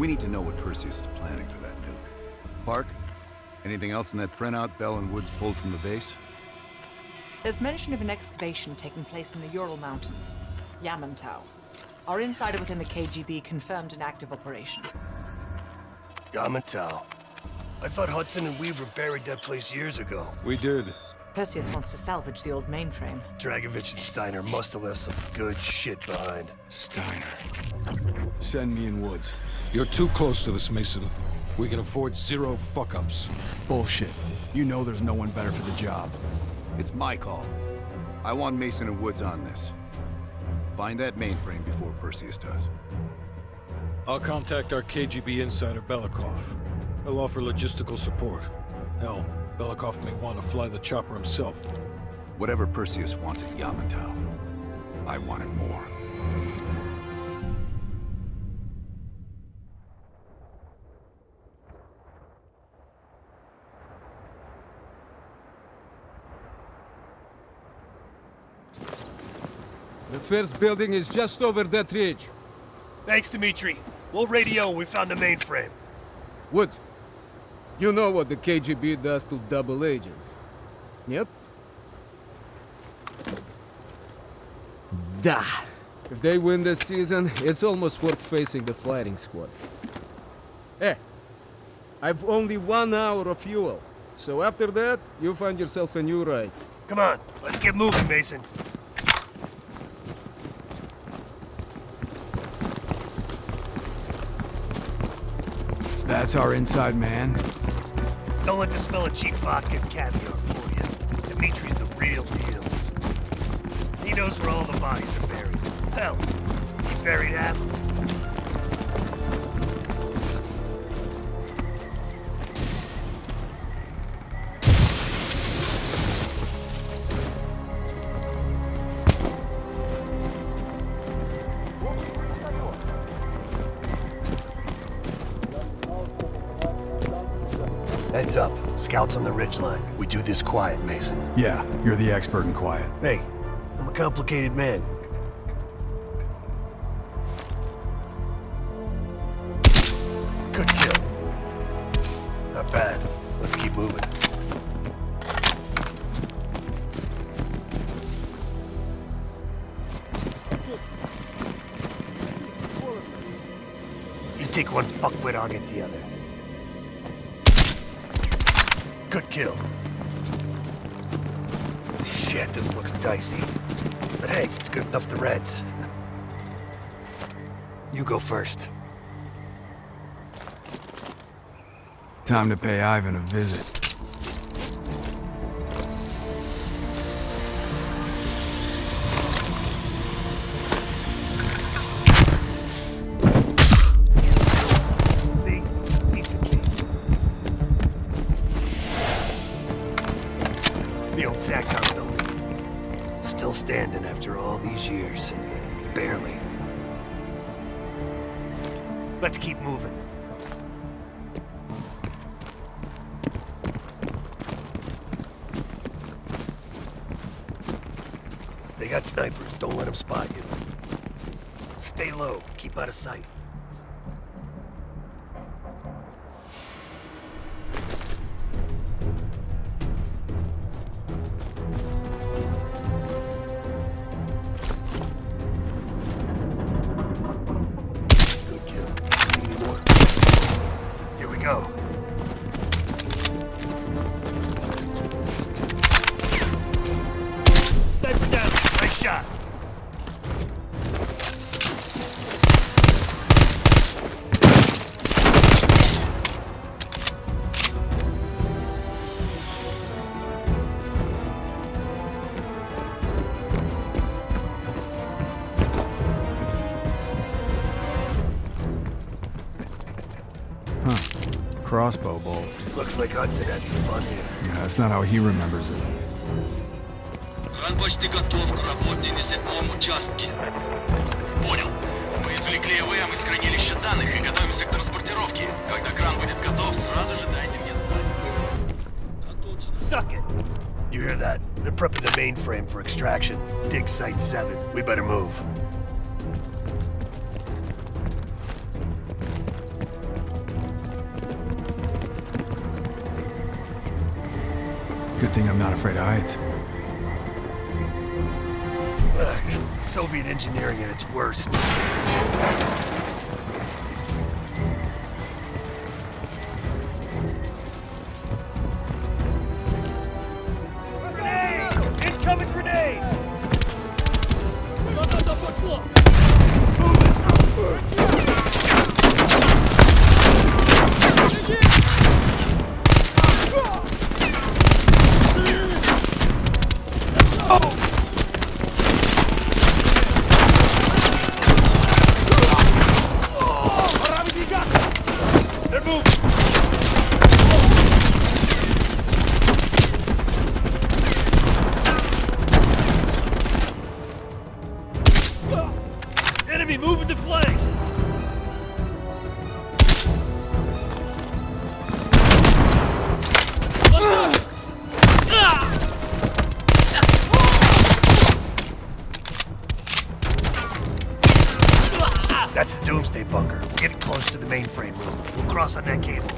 We need to know what Perseus is planning for that nuke. Park? Anything else in that printout Bell and Woods pulled from the base? There's mention of an excavation taking place in the Ural Mountains, Yamantau. Our insider within the KGB confirmed an active operation. Yamantau. I thought Hudson and Weaver buried that place years ago. We did. Perseus wants to salvage the old mainframe. Dragovich and Steiner must have left some good shit behind. Steiner. Send me in Woods. You're too close to this, Mason. We can afford 0 fuck-ups. Bullshit. You know there's no one better for the job. It's my call. I want Mason and Woods on this. Find that mainframe before Perseus does. I'll contact our KGB insider, Belikov. He'll offer logistical support. Hell, Belikov may want to fly the chopper himself. Whatever Perseus wants at Yamantau, I want it more. The first building is just over that ridge. Thanks, Dmitri. We'll radio when we found the mainframe. Woods, you know what the KGB does to double agents. Yep. Da. If they win this season, it's almost worth facing the fighting squad. Hey, I've only 1 hour of fuel. So after that, you find yourself a new ride. Come on, let's get moving, Mason. That's our inside man. Don't let the smell of cheap vodka and caviar fool you. Dimitri's the real deal. He knows where all the bodies are buried. Hell, he buried half of them. Heads up. Scouts on the ridgeline. We do this quiet, Mason. Yeah, you're the expert in quiet. Hey, I'm a complicated man. Good kill. Not bad. Let's keep moving. You take one fuckwit, I'll get the other. Good kill. Shit, this looks dicey. But hey, it's good enough for the Reds. You go first. Time to pay Ivan a visit. See? Decent kid. The old SATCOM building. Still standing after all these years. Barely. Let's keep moving. They got snipers. Don't let them spot you. Stay low. Keep out of sight. Good kill. See any more? Here we go. Sniper down. Nice shot. Crossbow bolts. Looks like Hudson had some fun here. Yeah, that's not how he remembers it. Кран почти готов к работе на 7-м участке. Понял. Мы извлекли ЭВМ из хранилища данных и готовимся к транспортировке. Когда кран будет готов, сразу же дайте мне знать. Suck it! You hear that? They're prepping the mainframe for extraction. Dig Site 7. We better move. Good thing I'm not afraid of heights. Soviet engineering at its worst. Grenade! Incoming grenade! They're moving! Enemy moving to flank! That's the Doomsday bunker. We're getting close to the mainframe room. We'll cross on that cable.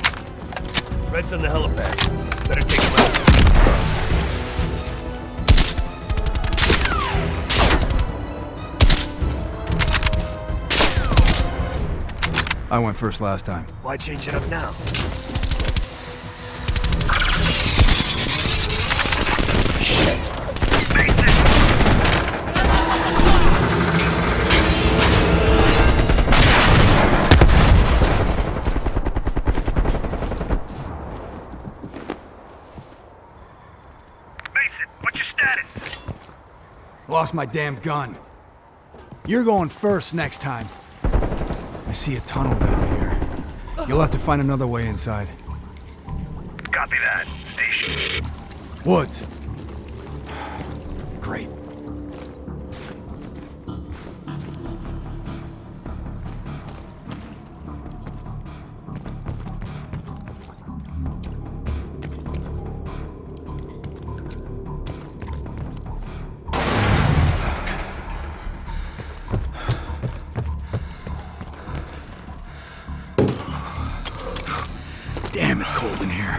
Red's on the helipad. Better take him out. I went first last time. Why change it up now? Mason, what's your status? Lost my damn gun. You're going first next time. I see a tunnel down here. You'll have to find another way inside. Copy that. Station. Woods. Great. Damn, it's cold in here.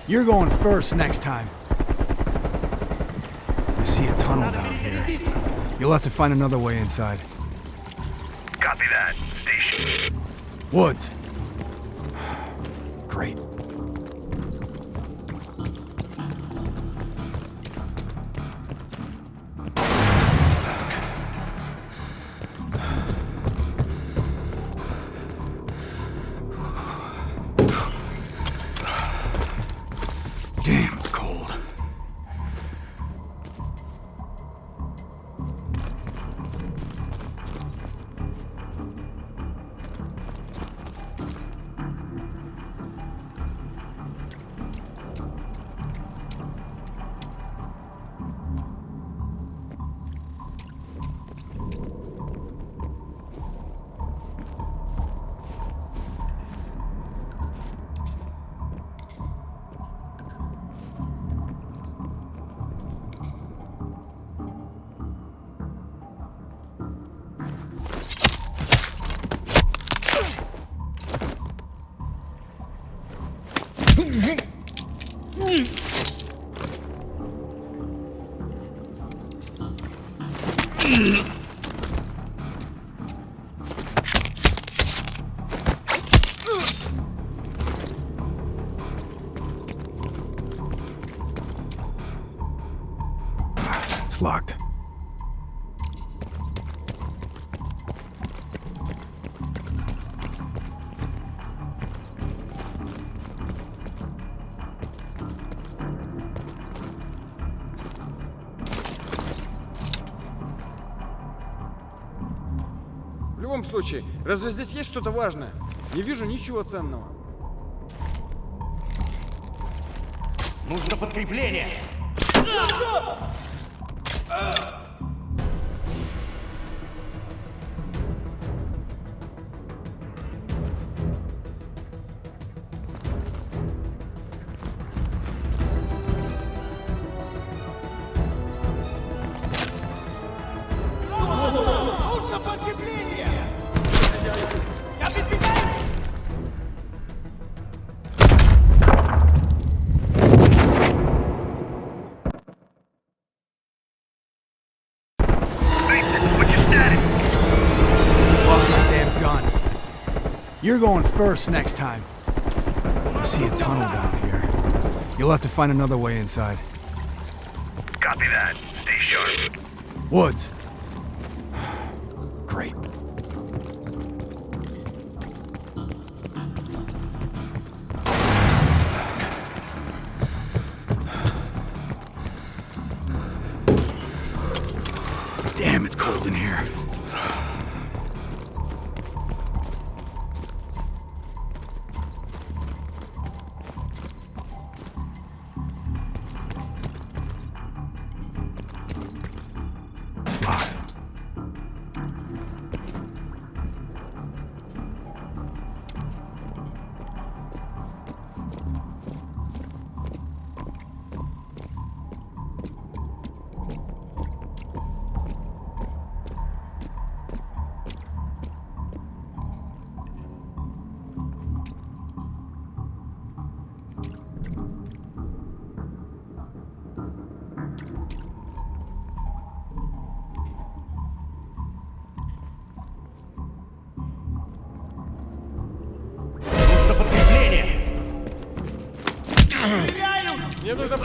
You're going first next time. I see a tunnel down here. You'll have to find another way inside. Copy that. Station. Woods. Great. It's locked. В любом случае, разве здесь есть что-то важное? Не вижу ничего ценного. Нужно подкрепление! Lost my damn gun. You're going first next time. I see a tunnel down here. You'll have to find another way inside. Copy that. Stay sharp. Woods. Great. Damn, it's cold in here. It's locked. Нужно подкрепление! Мне нужно...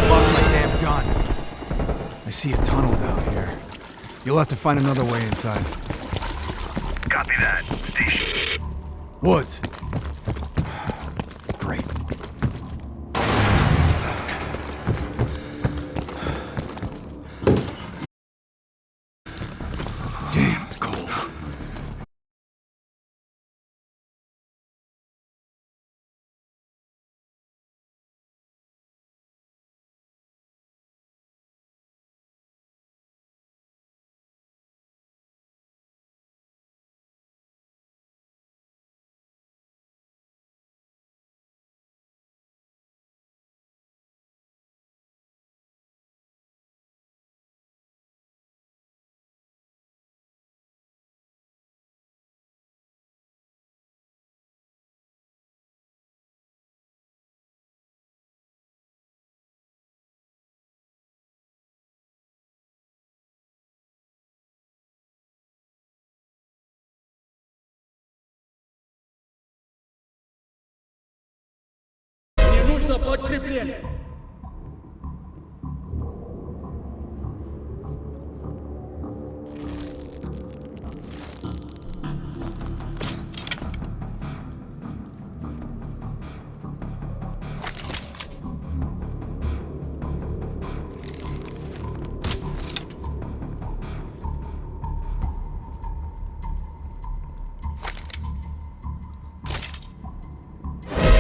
Lost my damn gun. I see a tunnel down here. You'll have to find another way inside. Copy that. Stay Woods. Great. Damn, it's cold. Нужно подкрепление!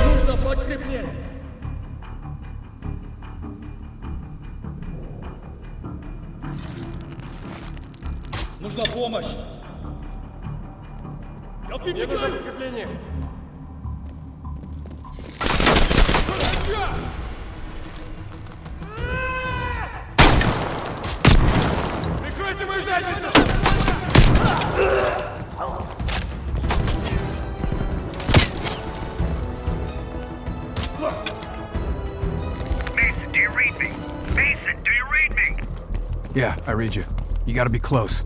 Нужно подкрепление! Нужна помощь! Мне нужно подкрепление! Mason, do you read me? Mason, do you read me? Yeah, I read you. You gotta be close.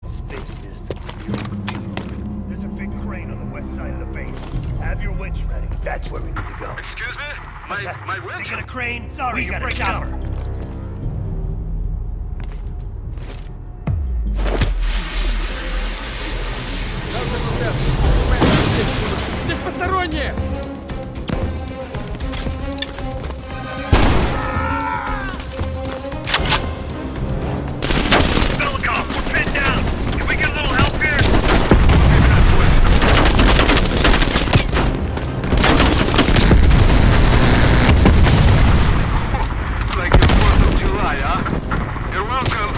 Spitting distance to the open. There's a big crane on the west side of the base. Have your winch ready. That's where we need to go. Excuse me? My You winch? get a crane? Sorry, We you got got a a chopper. Здесь посторонние! Belikov, we're pinned down. Can we get a little help here? Like the 4th of July, huh? You're welcome.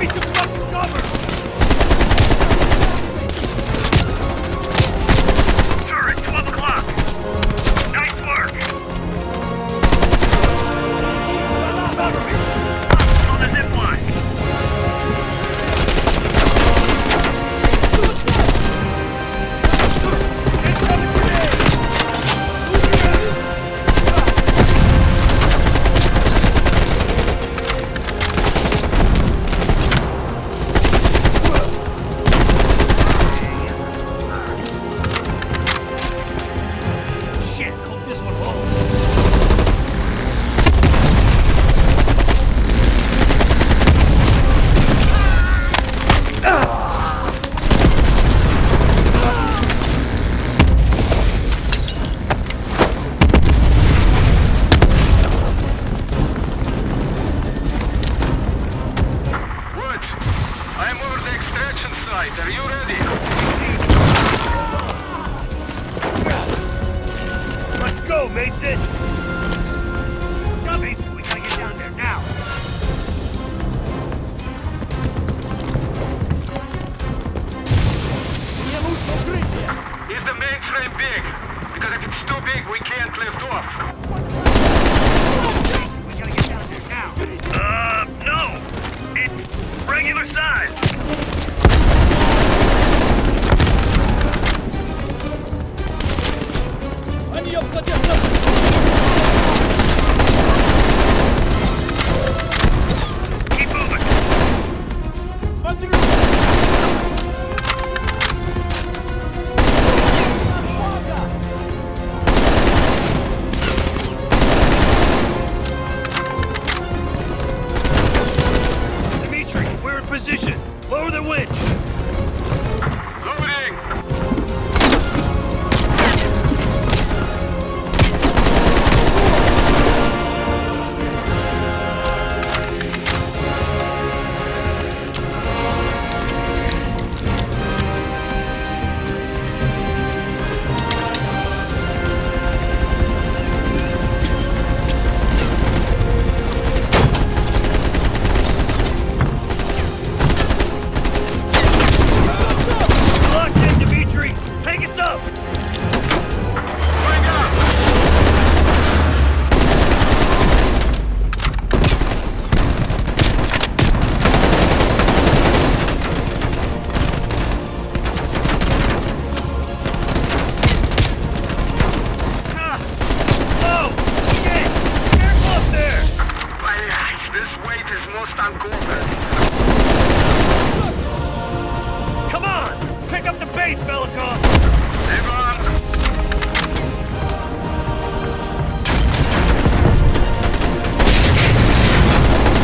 me some fucking cover! Turret, 12 o'clock! Nice work! Cover me! On the zip line! Incoming grenade! Shit, hope this one holds. Woods, I'm over the extraction site. Are you ready? Let's go, Mason! Come, Mason, we gotta get down there now! Is the mainframe big? Because if it's too big, we can't lift off. Mason, we gotta get down there now! No! It's regular size! Keep moving! Dimitri, we're in position! Lower the winch! Loading! Locked in, Dimitri! Take us up! Going up! Ah! Oh! Shit! Careful up there! My eyes, this weight is most uncovered. Come on! Pick up the pace, Belikov! Hang on!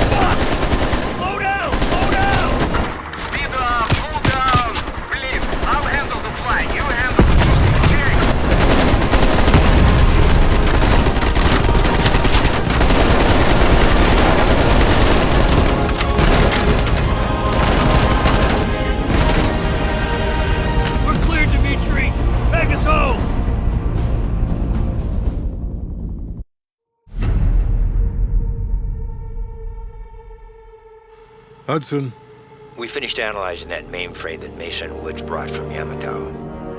Fuck! Slow down! Slow down! Speed up! Cool down! Please, I'll handle the flying. You handle the shooting, okay? We're clear, Dimitri! Take us home! Hudson. We finished analyzing that mainframe that Mason Woods brought from Yamato.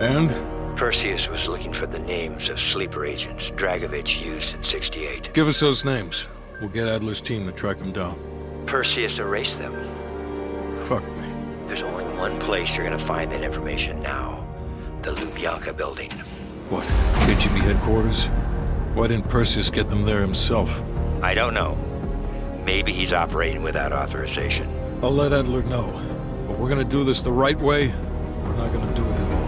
And? Perseus was looking for the names of sleeper agents Dragovich used in 68. Give us those names. We'll get Adler's team to track them down. Perseus erased them. Fuck me. There's only one place you're gonna find that information now. The Lubyanka building. What? KGB headquarters? Why didn't Perseus get them there himself? I don't know. Maybe he's operating without authorization. I'll let Adler know. But we're gonna do this the right way. We're not gonna do it at all.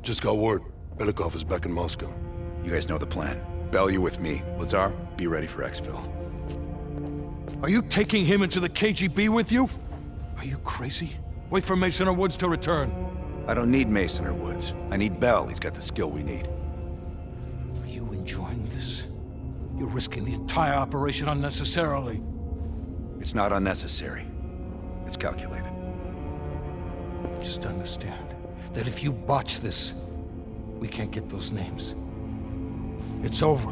Just got word. Belikov is back in Moscow. You guys know the plan. Bell, you're with me. Lazar, be ready for exfil. Are you taking him into the KGB with you? Are you crazy? Wait for Mason or Woods to return. I don't need Mason or Woods. I need Bell. He's got the skill we need. Are you enjoying this? You're risking the entire operation unnecessarily. It's not unnecessary. It's calculated. Just understand that if you botch this, we can't get those names. It's over.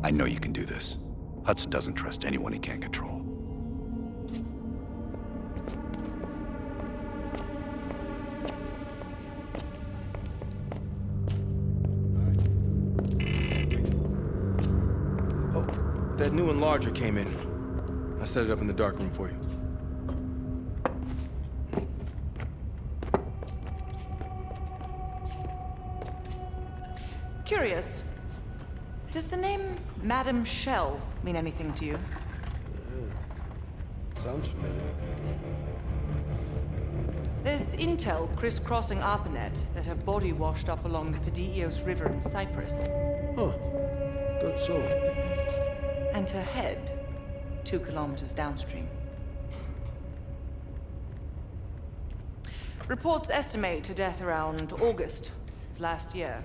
I know you can do this. Hudson doesn't trust anyone he can't control. Oh, that new enlarger came in. I set it up in the dark room for you. Curious. Does the name Madam Shell mean anything to you? Sounds familiar. There's intel crisscrossing ARPANET that her body washed up along the Pedios River in Cyprus. Huh. Good so. And her head 2 kilometers downstream. Reports estimate her death around August of last year.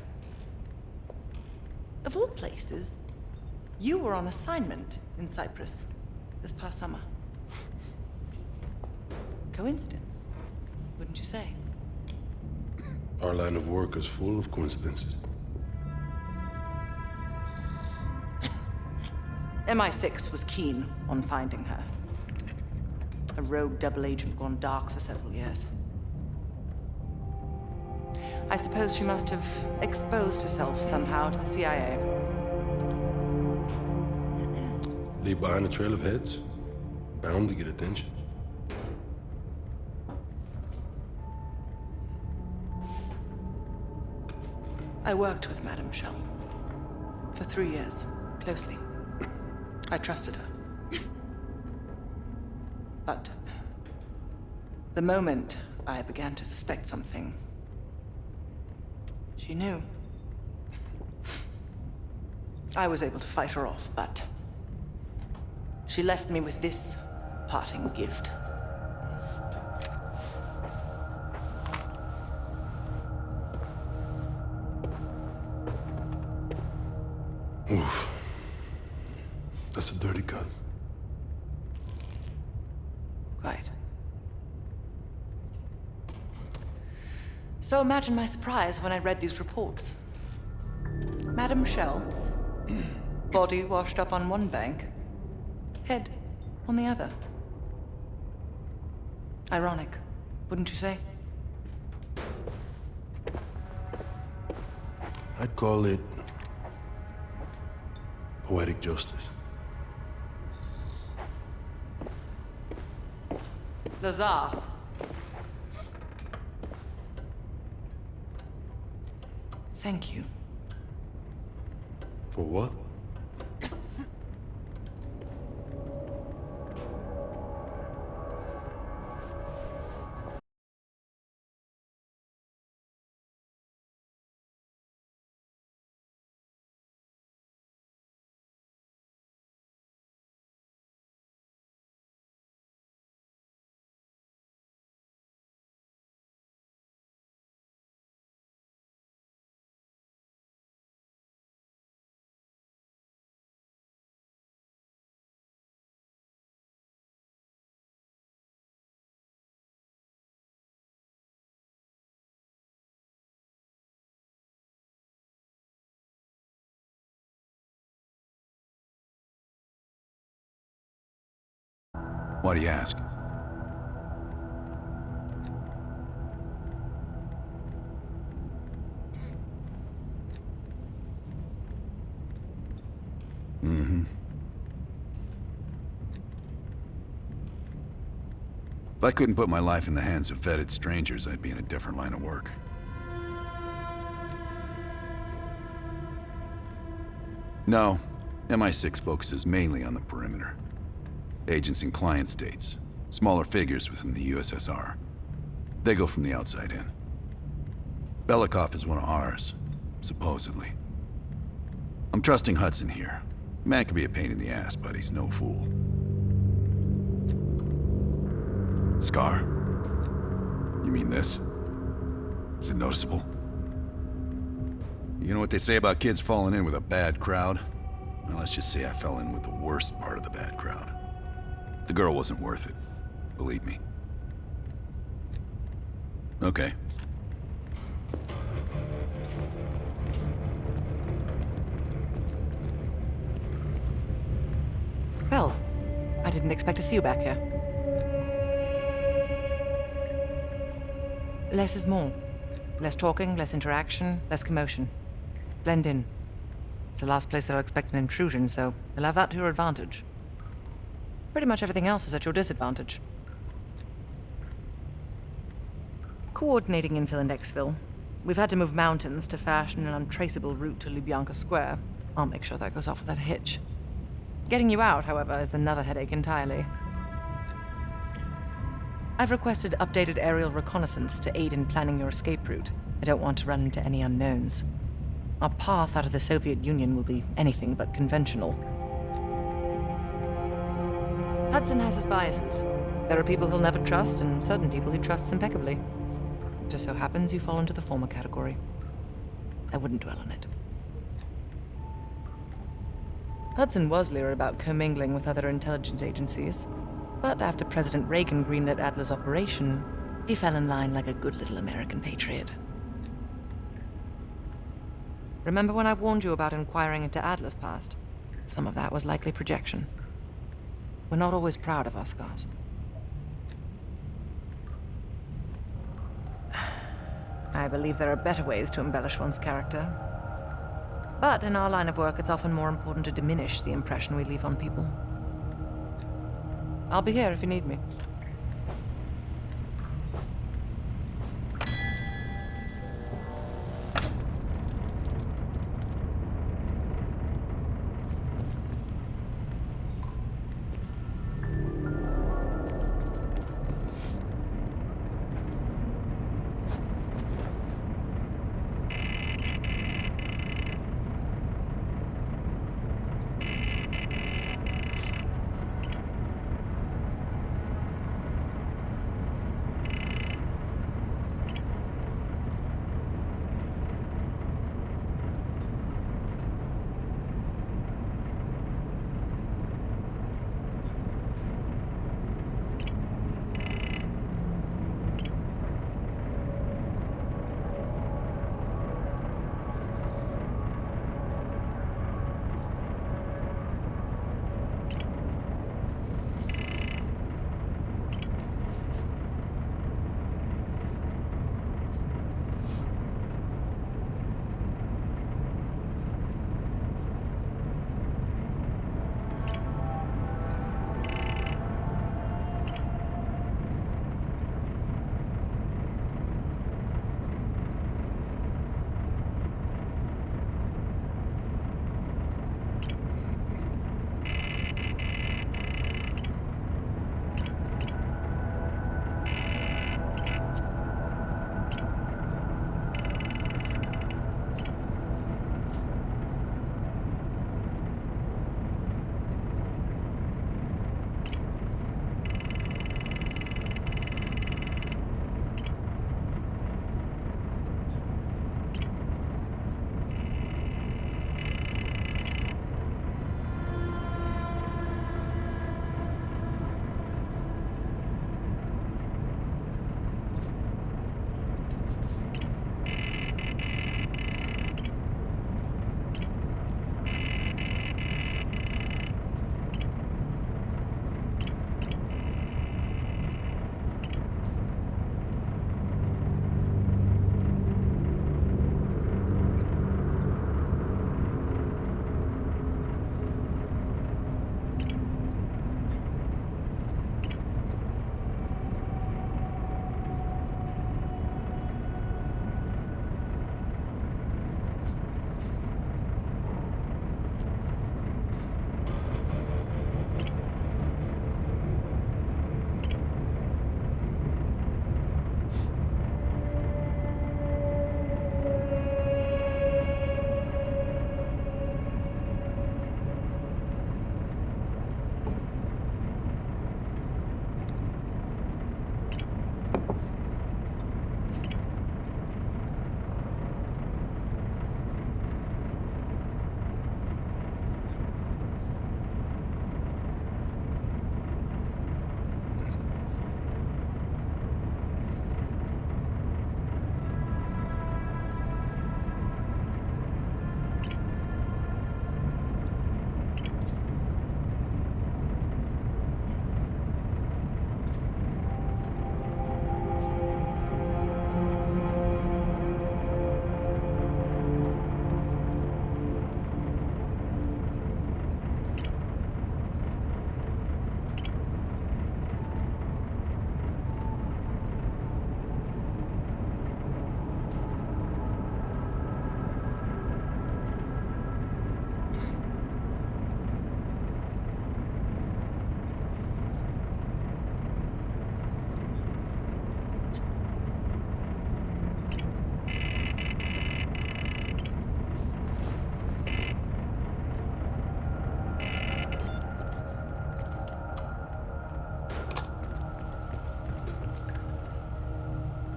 Of all places, you were on assignment in Cyprus this past summer. Coincidence, wouldn't you say? Our line of work is full of coincidences. MI6 was keen on finding her. A rogue double agent gone dark for several years. I suppose she must have exposed herself somehow to the CIA. Leave behind a trail of heads. Bound to get attention. I worked with Madame Shell for 3 years, closely. I trusted her. But the moment I began to suspect something, she knew. I was able to fight her off, but she left me with this parting gift. Oof. That's a dirty cut. Right. So imagine my surprise when I read these reports. Madame Shell, body washed up on one bank, head on the other. Ironic, wouldn't you say? I'd call it poetic justice. Lazar. Thank you. For what? Why do you ask? If I couldn't put my life in the hands of vetted strangers, I'd be in a different line of work. No, MI6 focuses mainly on the perimeter. Agents in client states, Smaller figures within the USSR. They go from the outside in. Belikov is one of ours, supposedly. I'm trusting Hudson here. Man can be a pain in the ass, but he's no fool. Scar? You mean this? Is it noticeable? You know what they say about kids falling in with a bad crowd? Well, let's just say I fell in with the worst part of the bad crowd. The girl wasn't worth it. Believe me. Okay. Well, I didn't expect to see you back here. Less is more. Less talking, less interaction, less commotion. Blend in. It's the last place that I'll expect an intrusion, so you'll have that to your advantage. Pretty much everything else is at your disadvantage. Coordinating infill and exfil. We've had to move mountains to fashion an untraceable route to Lubyanka Square. I'll make sure that goes off without a hitch. Getting you out, however, is another headache entirely. I've requested updated aerial reconnaissance to aid in planning your escape route. I don't want to run into any unknowns. Our path out of the Soviet Union will be anything but conventional. Hudson has his biases. There are people he'll never trust, and certain people he trusts impeccably. It just so happens you fall into the former category. I wouldn't dwell on it. Hudson was leery about commingling with other intelligence agencies, but after President Reagan greenlit Adler's operation, he fell in line like a good little American patriot. Remember when I warned you about inquiring into Adler's past? Some of that was likely projection. We're not always proud of our scars. I believe there are better ways to embellish one's character. But in our line of work, it's often more important to diminish the impression we leave on people. I'll be here if you need me.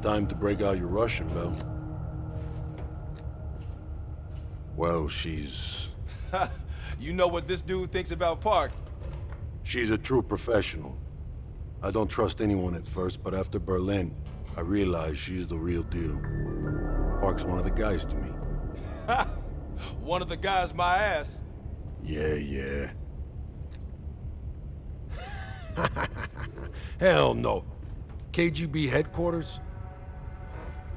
time to break out your Russian, Bell. Well, she's... You know what this dude thinks about Park. She's a true professional. I don't trust anyone at first, but after Berlin, I realized she's the real deal. Park's one of the guys to me. One of the guys, my ass. Yeah. Hell no. KGB headquarters?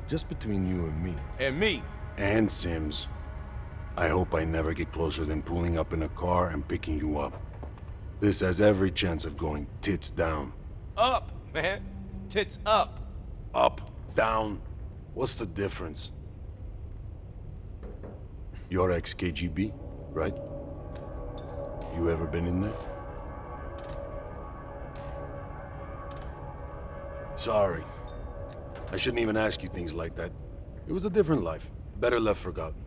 Just between you and me. And me. And Sims. I hope I never get closer than pulling up in a car and picking you up. This has every chance of going tits down. Up, man. Tits up. Up, down. What's the difference? You're ex-KGB, right? You ever been in there? Sorry. I shouldn't even ask you things like that. It was a different life. Better left forgotten.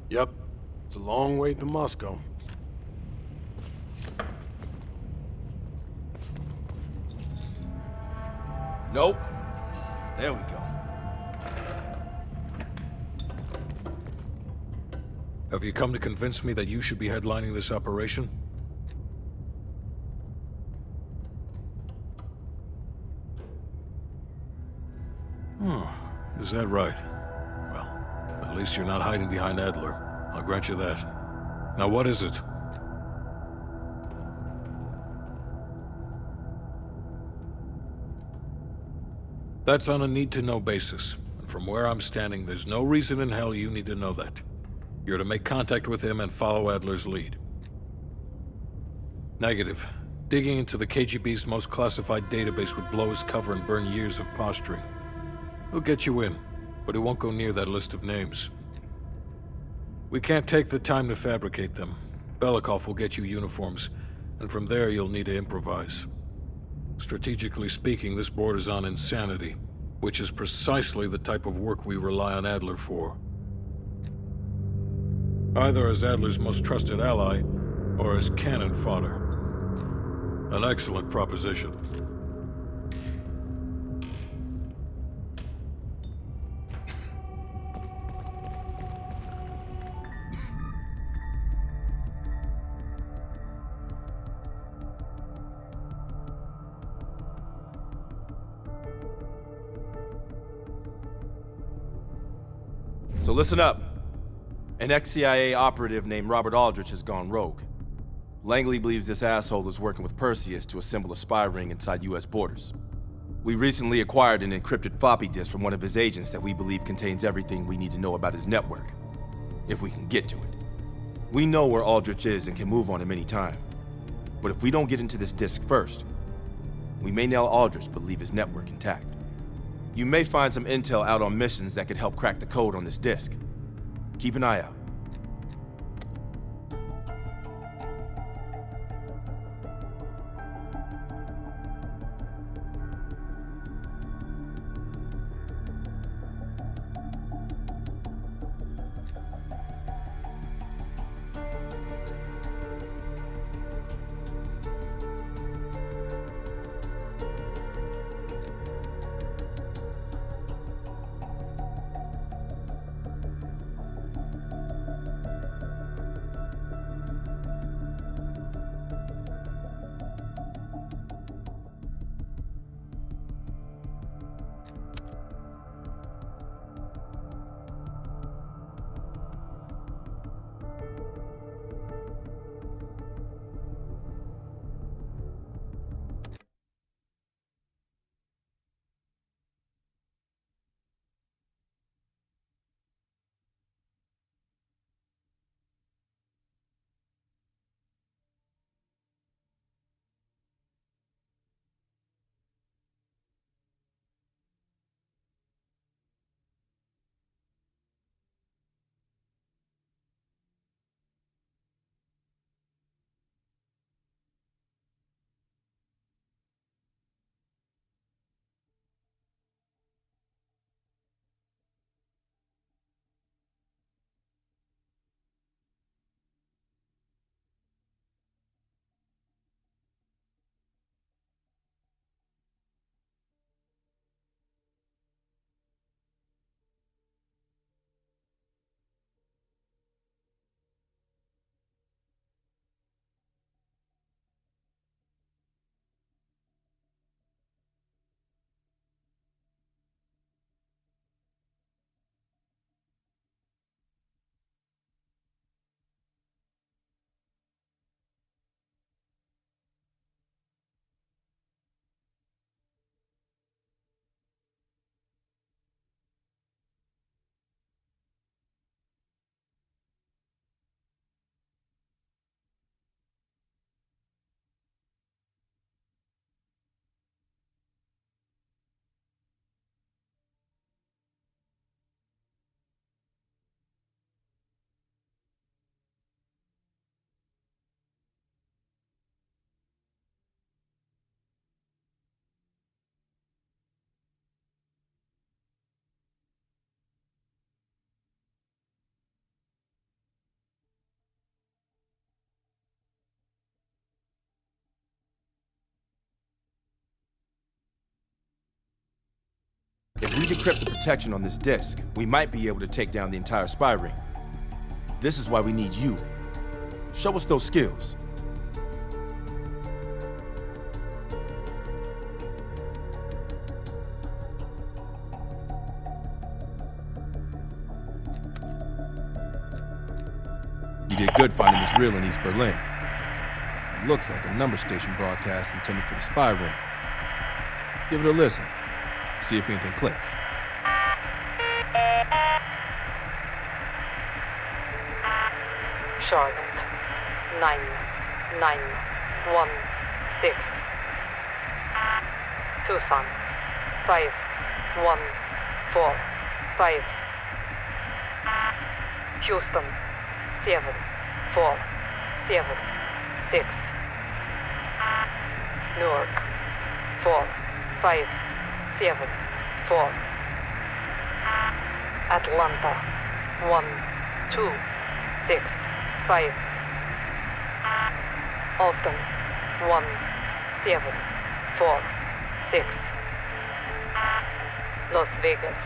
Yep. It's a long way to Moscow. Nope. There we go. Have you come to convince me that you should be headlining this operation? Is that right? Well, at least you're not hiding behind Adler. I'll grant you that. Now what is it? That's on a need-to-know basis. And from where I'm standing, there's no reason in hell you need to know that. You're to make contact with him and follow Adler's lead. Negative. Digging into the KGB's most classified database would blow his cover and burn years of posturing. He'll get you in, but he won't go near that list of names. We can't take the time to fabricate them. Belikov will get you uniforms, and from there you'll need to improvise. Strategically speaking, this borders on insanity, which is precisely the type of work we rely on Adler for. Either as Adler's most trusted ally, or as cannon fodder. An excellent proposition. So listen up. An ex-CIA operative named Robert Aldrich has gone rogue. Langley believes this asshole is working with Perseus to assemble a spy ring inside US borders. We recently acquired an encrypted floppy disk from one of his agents that we believe contains everything we need to know about his network, if we can get to it. We know where Aldrich is and can move on him any time. But if we don't get into this disk first, we may nail Aldrich but leave his network intact. You may find some intel out on missions that could help crack the code on this disk. Keep an eye out. we decrypt the protection on this disk, we might be able to take down the entire spy ring. This is why we need you. Show us those skills. You did good finding this reel in East Berlin. It looks like a number station broadcast intended for the spy ring. Give it a listen. See if anything clicks. Charlotte, 9916. Tucson, 5145. Houston, 7476. Newark, 4574. Atlanta, 1265. Austin, 1746. Las Vegas,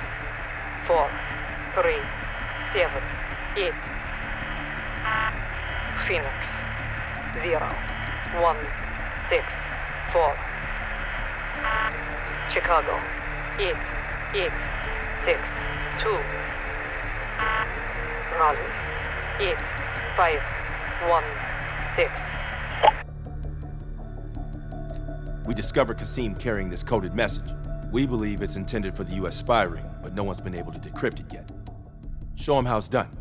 4378. Phoenix, 0164. Chicago, 8862. Raleigh, 8516. We discovered Kasim carrying this coded message. We believe it's intended for the US spy ring, but no one's been able to decrypt it yet. Show him how it's done.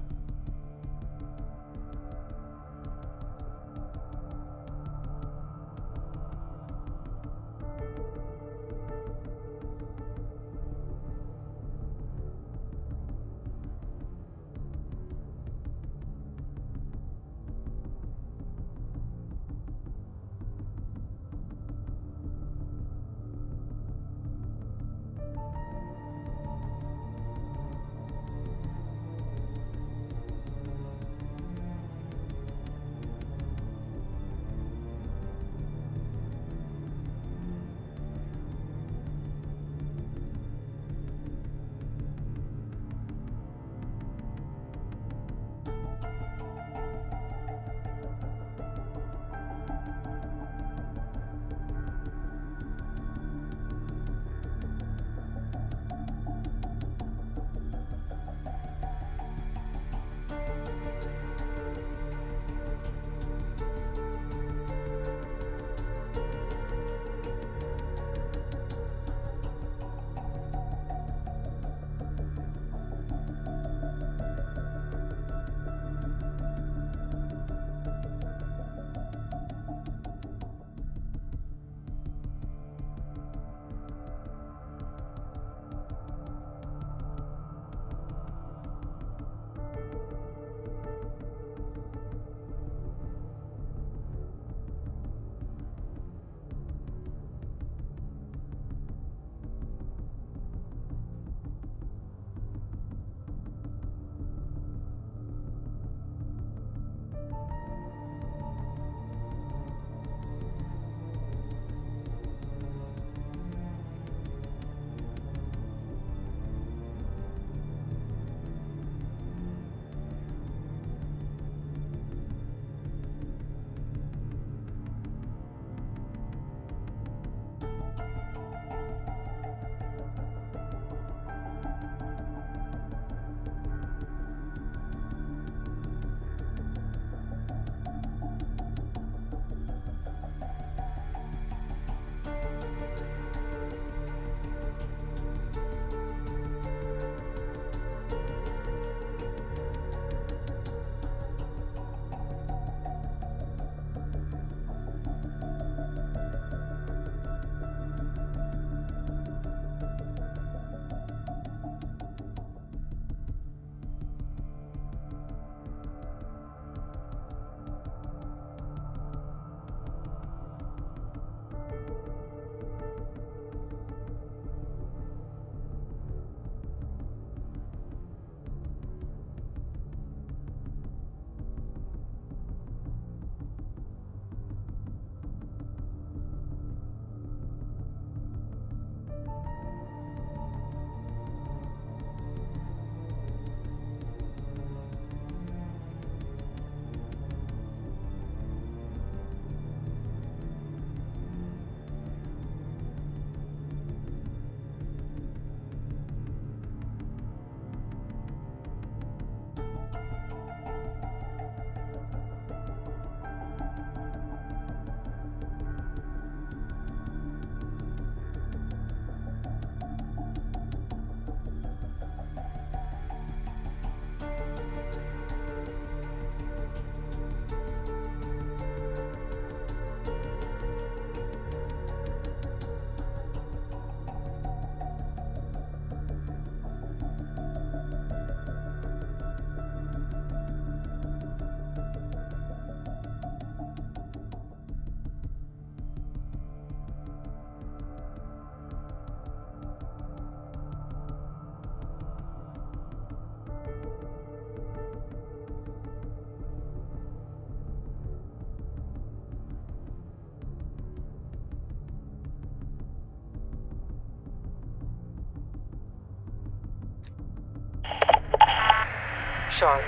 Charlotte.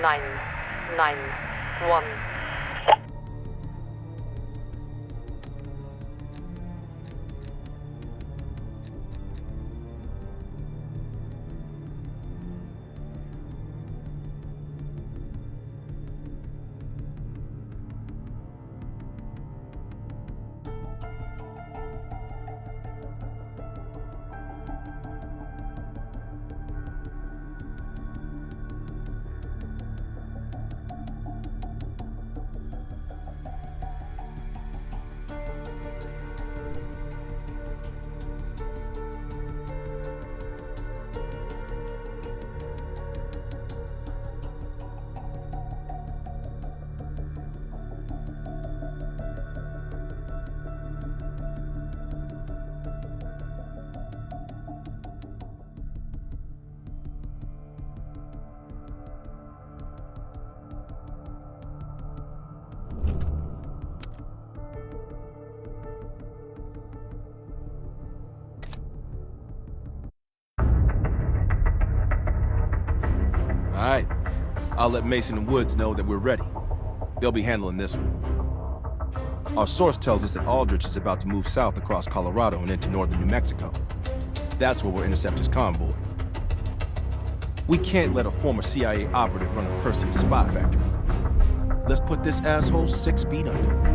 991. All right. I'll let Mason and Woods know that we're ready. They'll be handling this one. Our source tells us that Aldrich is about to move south across Colorado and into northern New Mexico. That's where we'll intercept his convoy. We can't let a former CIA operative run a Perseus spy factory. Let's put this asshole 6 feet under.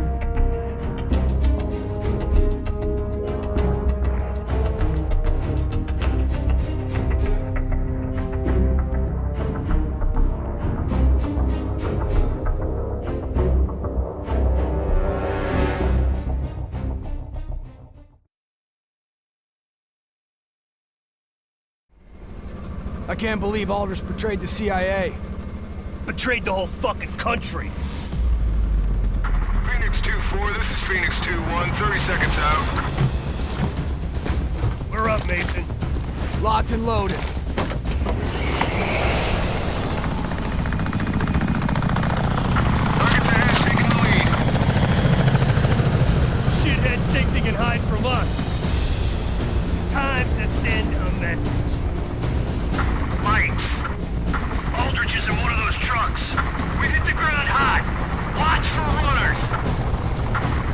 I can't believe Aldrich betrayed the CIA. Betrayed the whole fucking country. Phoenix 2-4, this is Phoenix 2-1, 30 seconds out. We're up, Mason. Locked and loaded. Target's ahead, taking the lead. Shitheads think they can hide from us. Time to send a message. Lights. Aldrich is in one of those trucks. We hit the ground hot. Watch for runners.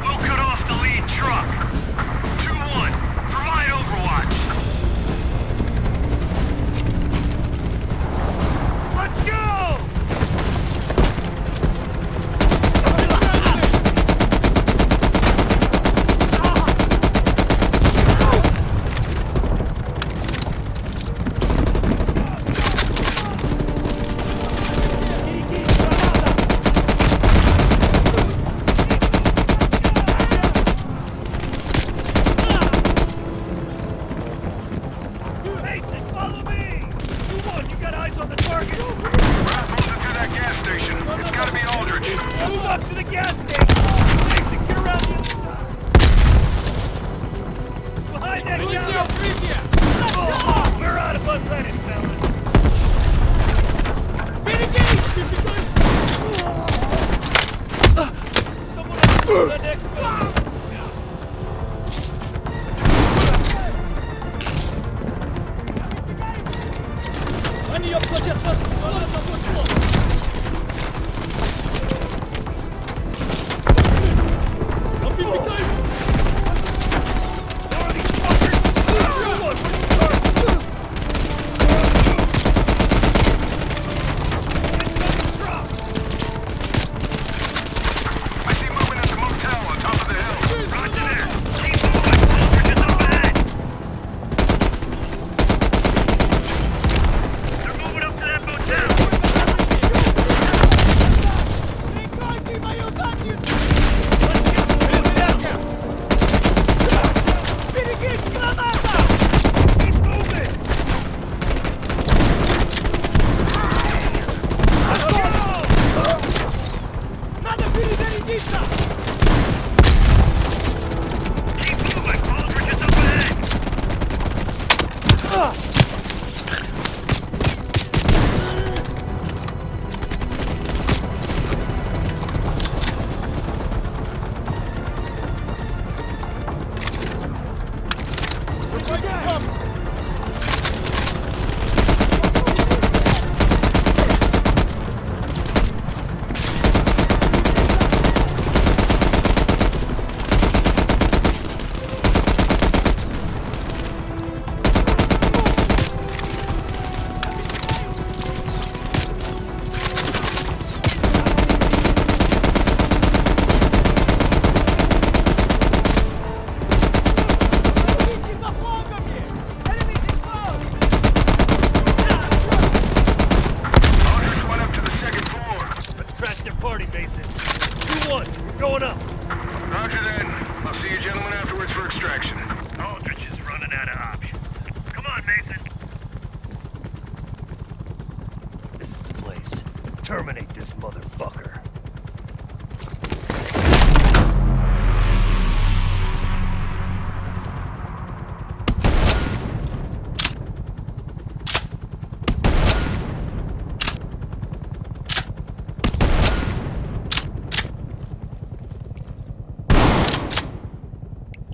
We'll cut off the lead truck. 2-1, provide overwatch. Let's go!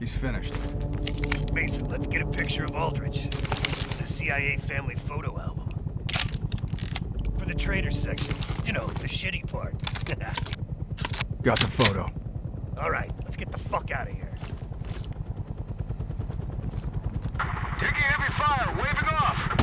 He's finished. Mason, let's get a picture of Aldrich. The CIA family photo album. For the traders section. You know, the shitty part. Got the photo. All right, let's get the fuck out of here. Taking heavy fire, waving off.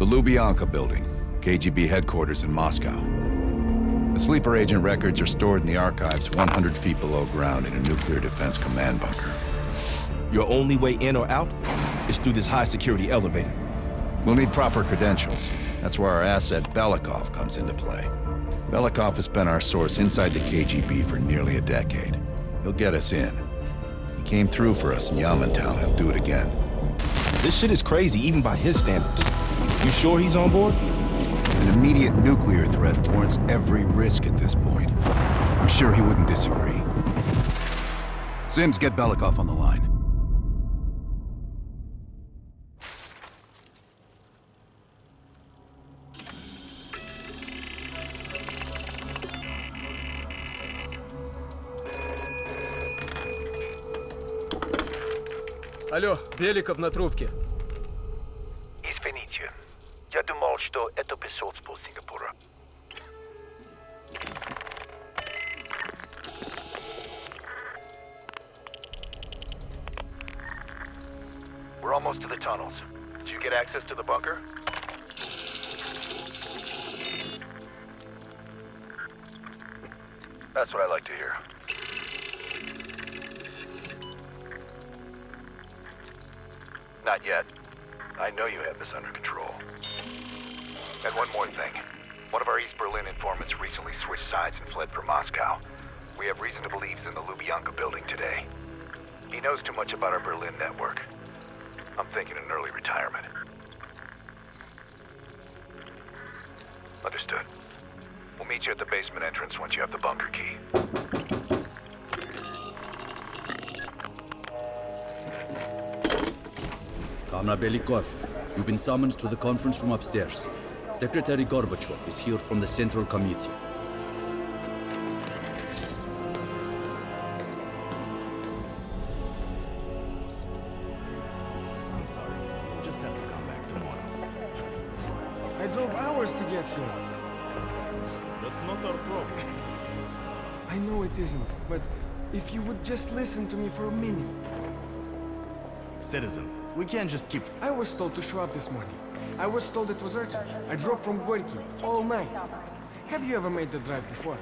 The Lubyanka building, KGB headquarters in Moscow. The sleeper agent records are stored in the archives 100 feet below ground in a nuclear defense command bunker. Your only way in or out is through this high-security elevator. We'll need proper credentials. That's where our asset Belikov comes into play. Belikov has been our source inside the KGB for nearly a decade. He'll get us in. He came through for us in Yamantau. He'll do it again. This shit is crazy, even by his standards. You sure he's on board? An immediate nuclear threat warrants every risk at this point. I'm sure he wouldn't disagree. Sims, get Belikov on the line. Алло, Беликов на трубке. Извините. Я думал, что это посольство Сингапура. We're almost to the tunnels. Did you get access to the bunker? That's what I like to hear. Not yet. I know you have this under control. And one more thing. One of our East Berlin informants recently switched sides and fled for Moscow. We have reason to believe he's in the Lubyanka building today. He knows too much about our Berlin network. I'm thinking an early retirement. Understood. We'll meet you at the basement entrance once you have the bunker key. Comrade Belikov, you've been summoned to the conference room upstairs. Secretary Gorbachev is here from the Central Committee. I'm sorry. We'll just have to come back tomorrow. I drove hours to get here. That's not our problem. I know it isn't, but if you would just listen to me for a minute. Citizen, we can't just keep... I was told to show up this morning. I was told it was urgent. I drove from Gorky all night. Have you ever made the drive before?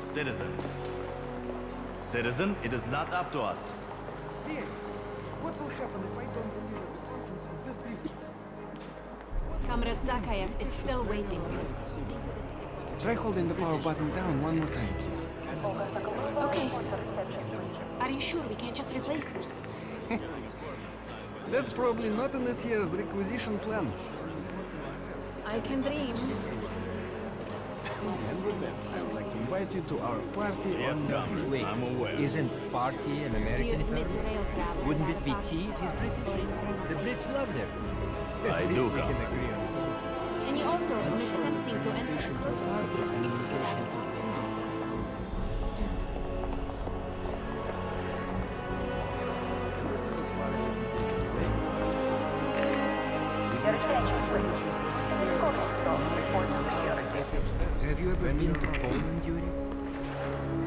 Citizen. Citizen, it is not up to us. Really? What will happen if I don't deliver the contents of this briefcase? Comrade Zakayev is still waiting. Try holding the power button down one more time, please. Okay. Are you sure we can't just replace it? That's probably not in this year's requisition plan. I can dream. And with that, I would like to invite you to our party Yes, on... Comrade. Wait, I'm aware. isn't party an Do you American admit term? the rail travel? Wouldn't it be tea if he's British? The Brits love their tea. I At least do, we can Comrade. agree on something. And you also admit attempting to Invitation to a enter... party and an invitation to a tea. And this is as far as I can take it today. Have you ever been to Poland, Yuri?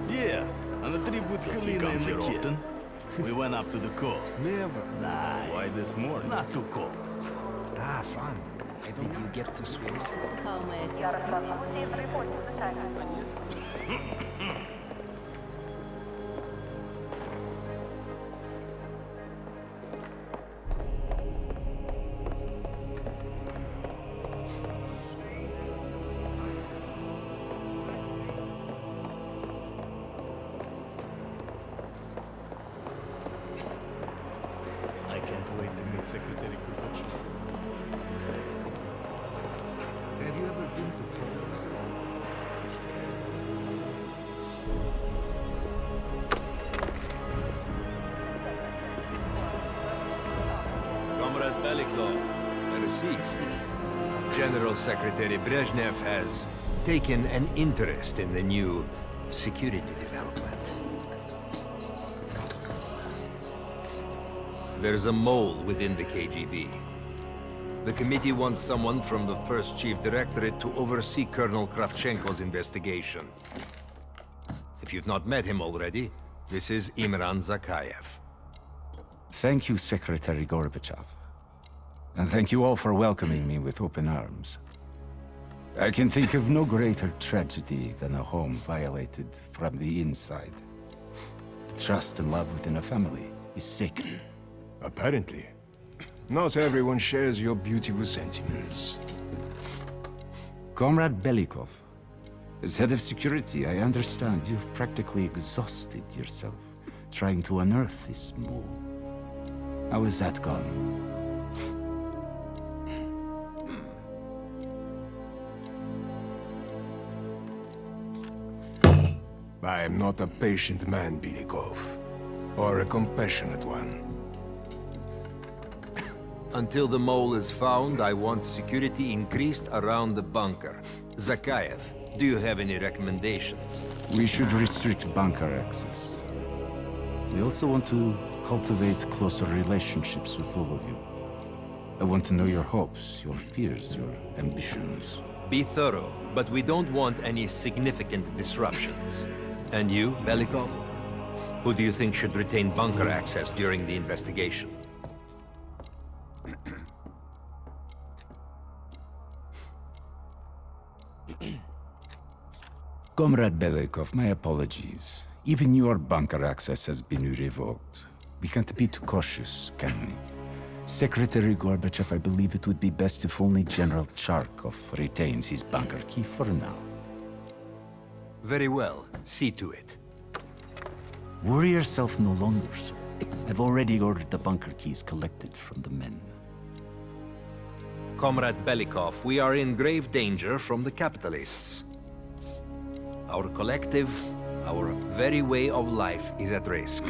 Yes, on a trip with Helena and the kids. We went up to the coast. Never. Nice. Why this morning? Not too cold. Ah, fun. Did you get to swim? I can't wait to meet Secretary Gorbachev. Have you ever been to Poland? Comrade Belikov, I receive. General Secretary Brezhnev has taken an interest in the new security development. There's a mole within the KGB. The committee wants someone from the first Chief Directorate to oversee Colonel Kravchenko's investigation. If you've not met him already, this is Imran Zakayev. Thank you, Secretary Gorbachev. And thank you all for welcoming me with open arms. I can think of no greater tragedy than a home violated from the inside. The trust and love within a family is sacred. Apparently. Not everyone shares your beautiful sentiments. Comrade Belikov, as head of security, I understand you've practically exhausted yourself trying to unearth this mole. How is that gone? I am not a patient man, Belikov, or a compassionate one. Until the mole is found, I want security increased around the bunker. Zakayev, do you have any recommendations? We should restrict bunker access. We also want to cultivate closer relationships with all of you. I want to know your hopes, your fears, your ambitions. Be thorough, but we don't want any significant disruptions. And you, Belikov? Who do you think should retain bunker access during the investigation? Comrade Belikov, my apologies. Even your bunker access has been revoked. We can't be too cautious, can we? Secretary Gorbachev, I believe it would be best if only General Charkov retains his bunker key for now. Very well. See to it. Worry yourself no longer, sir. I've already ordered the bunker keys collected from the men. Comrade Belikov, we are in grave danger from the capitalists. Our collective, our very way of life is at risk.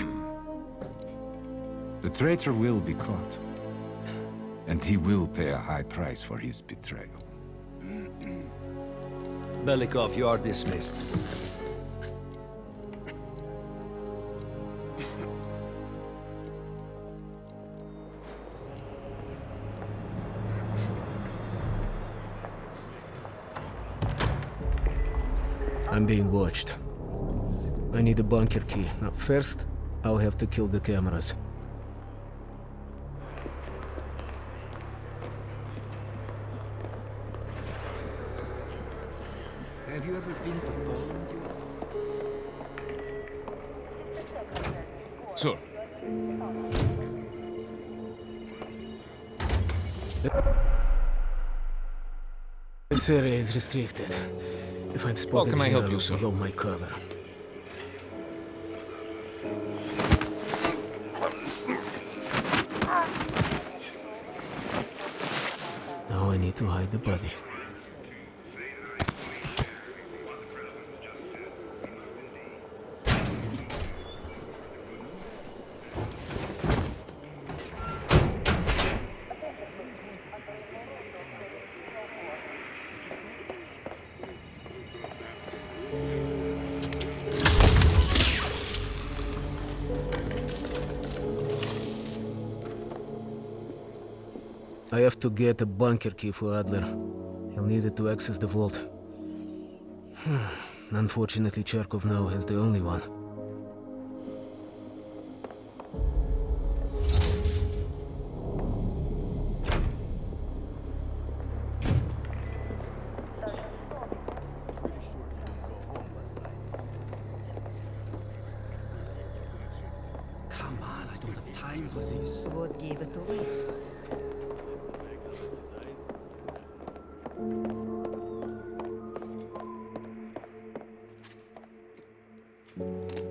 The traitor will be caught. And he will pay a high price for his betrayal. Belikov, you are dismissed. I'm being watched. I need a bunker key. Now, first, I'll have to kill the cameras. Have you ever been to Poland? Sir. This area is restricted. If I'm spotted can I here, help you, I'll sir? blow my cover. Now I need to hide the body. I have to get a bunker key for Adler. He'll need it to access the vault. Unfortunately, Charkov now has the only one. Come on, I don't have time for this. What gave it away?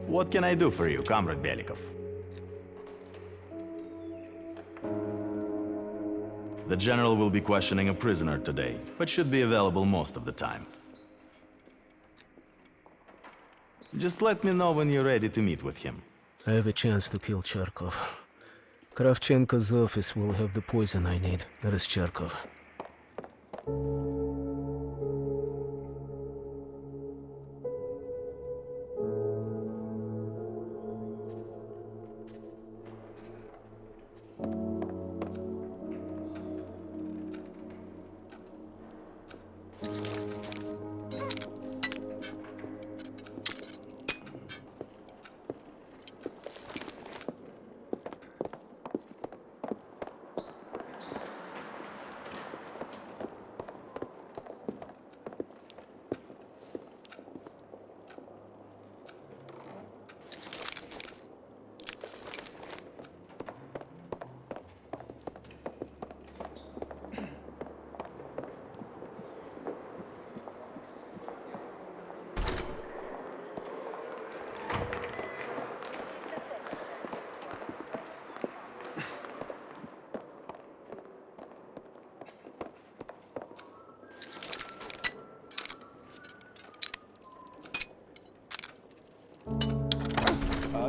What can I do for you, Comrade Belikov? The General will be questioning a prisoner today, but should be available most of the time. Just let me know when you're ready to meet with him. I have a chance to kill Charkov. Kravchenko's office will have the poison I need. That is Charkov.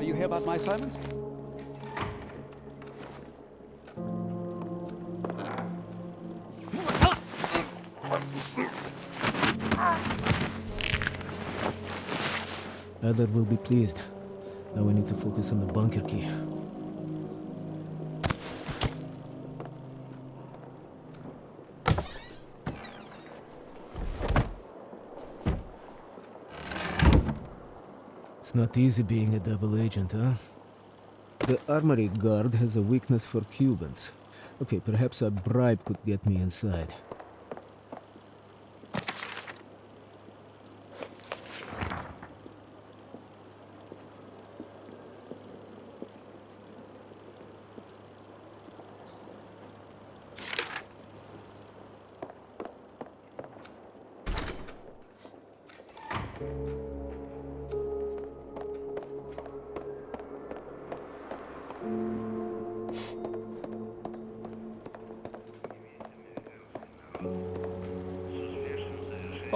you hear about my assignment? Adler will be pleased. Now we need to focus on the bunker key. It's not easy being a double agent, huh? The armory guard has a weakness for Cubans. Okay, perhaps a bribe could get me inside.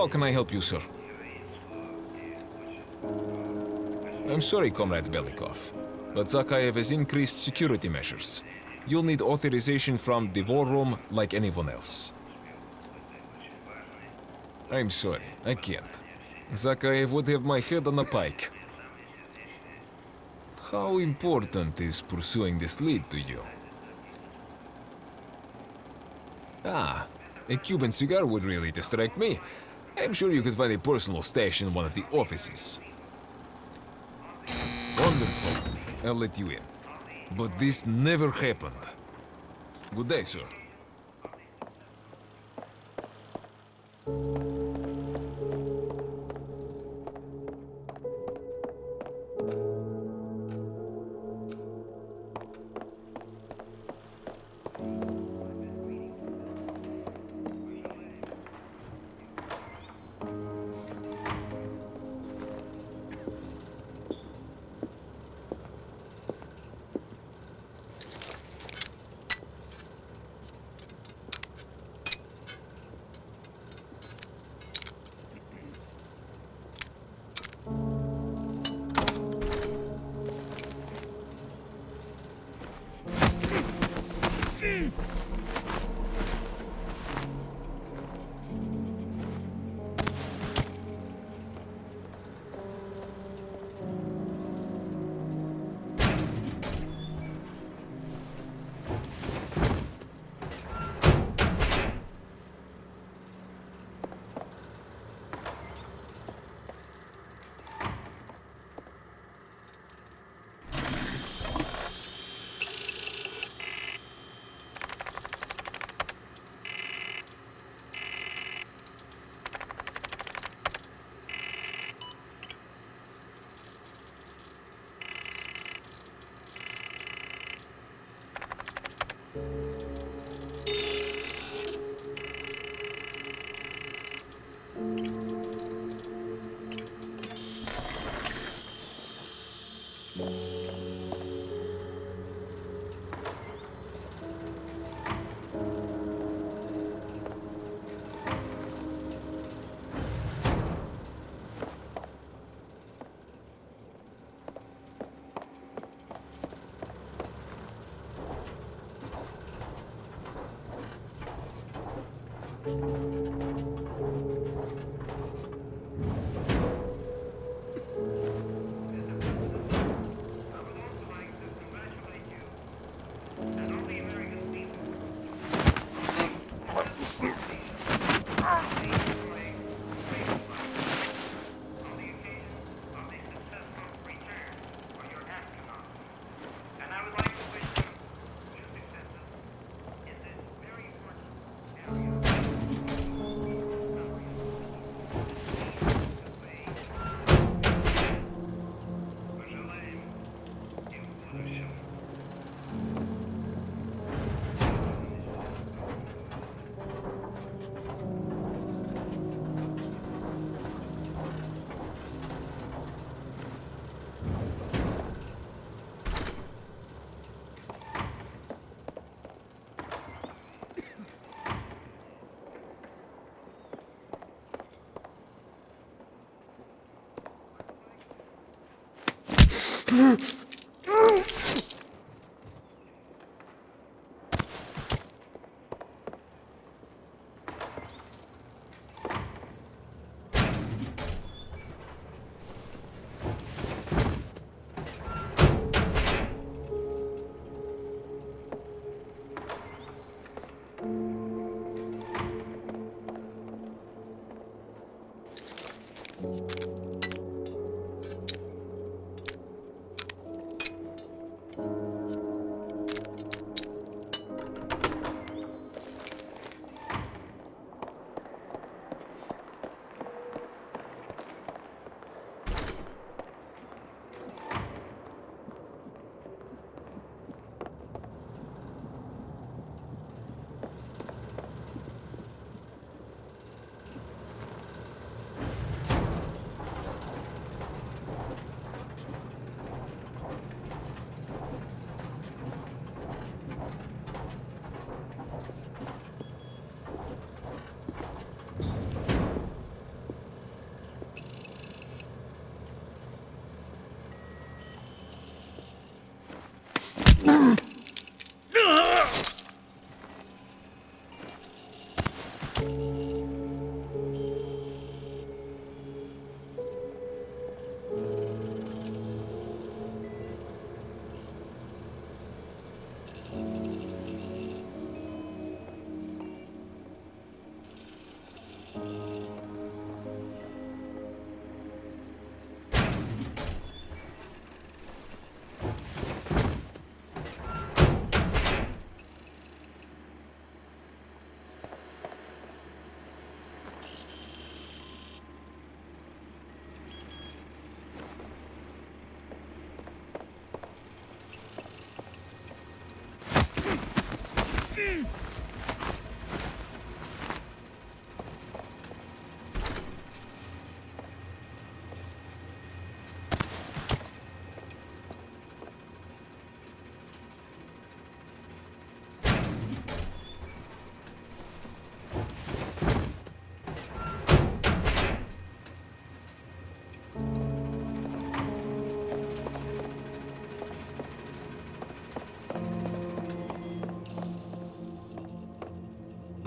How can I help you, sir? I'm sorry, Comrade Belikov, but Zakhaev has increased security measures. You'll need authorization from the war room like anyone else. I'm sorry, I can't. Zakhaev would have my head on a pike. How important is pursuing this lead to you? Ah, a Cuban cigar would really distract me. I'm sure you could find a personal stash in one of the offices. Wonderful. I'll let you in. But this never happened. Good day, sir.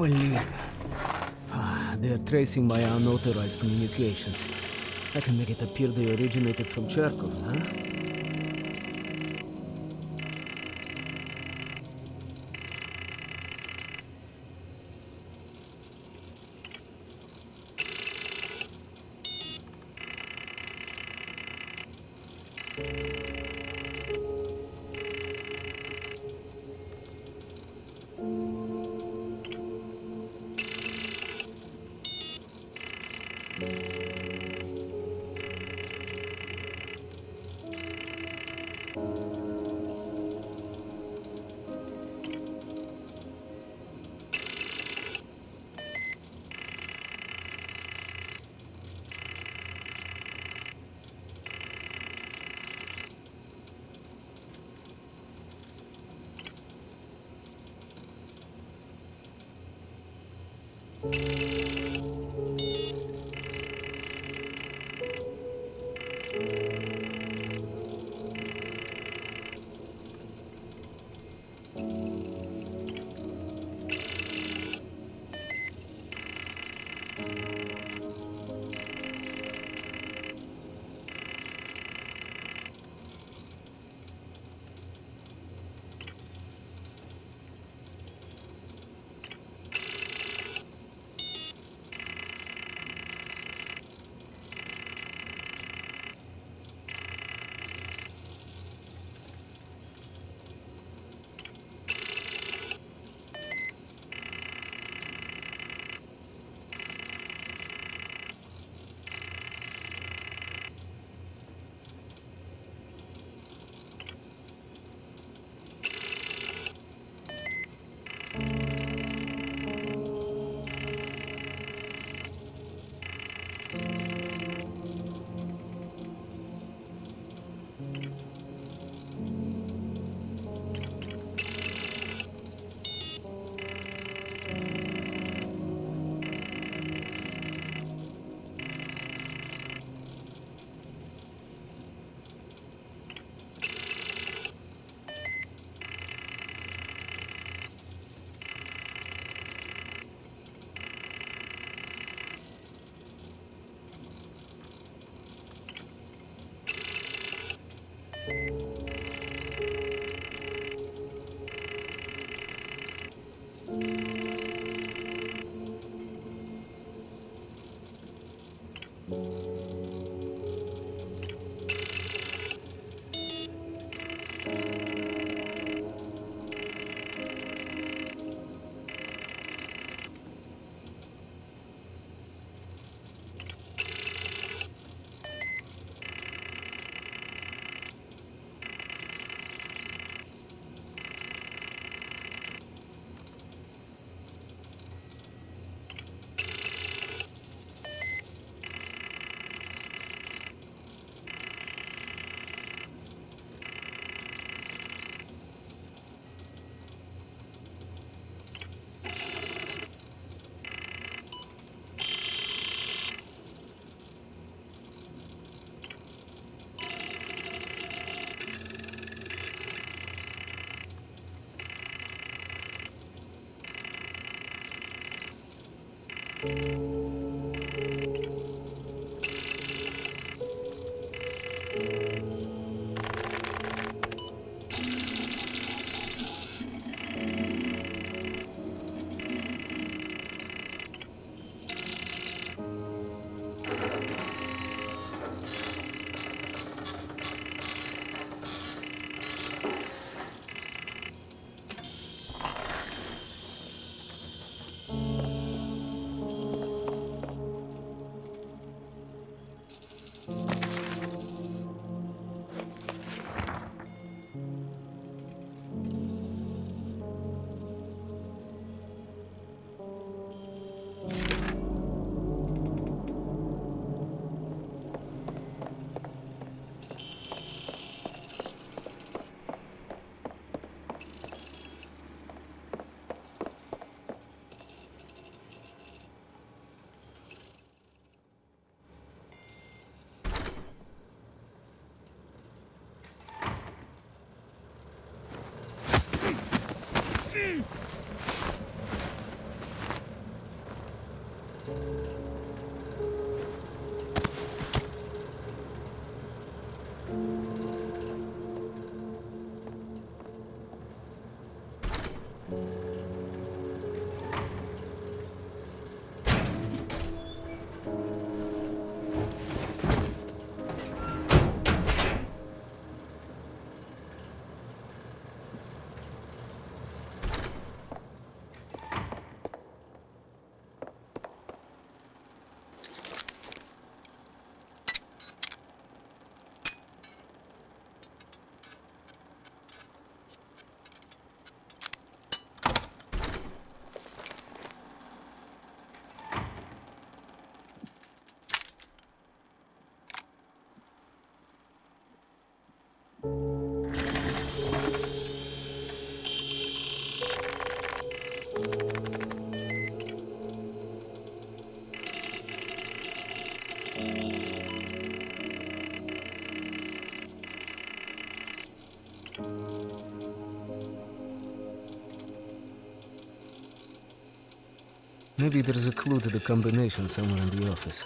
Блин. They're tracing my unauthorized communications. I can make it appear they originated from Cherkov, huh? Maybe there's a clue to the combination somewhere in the office.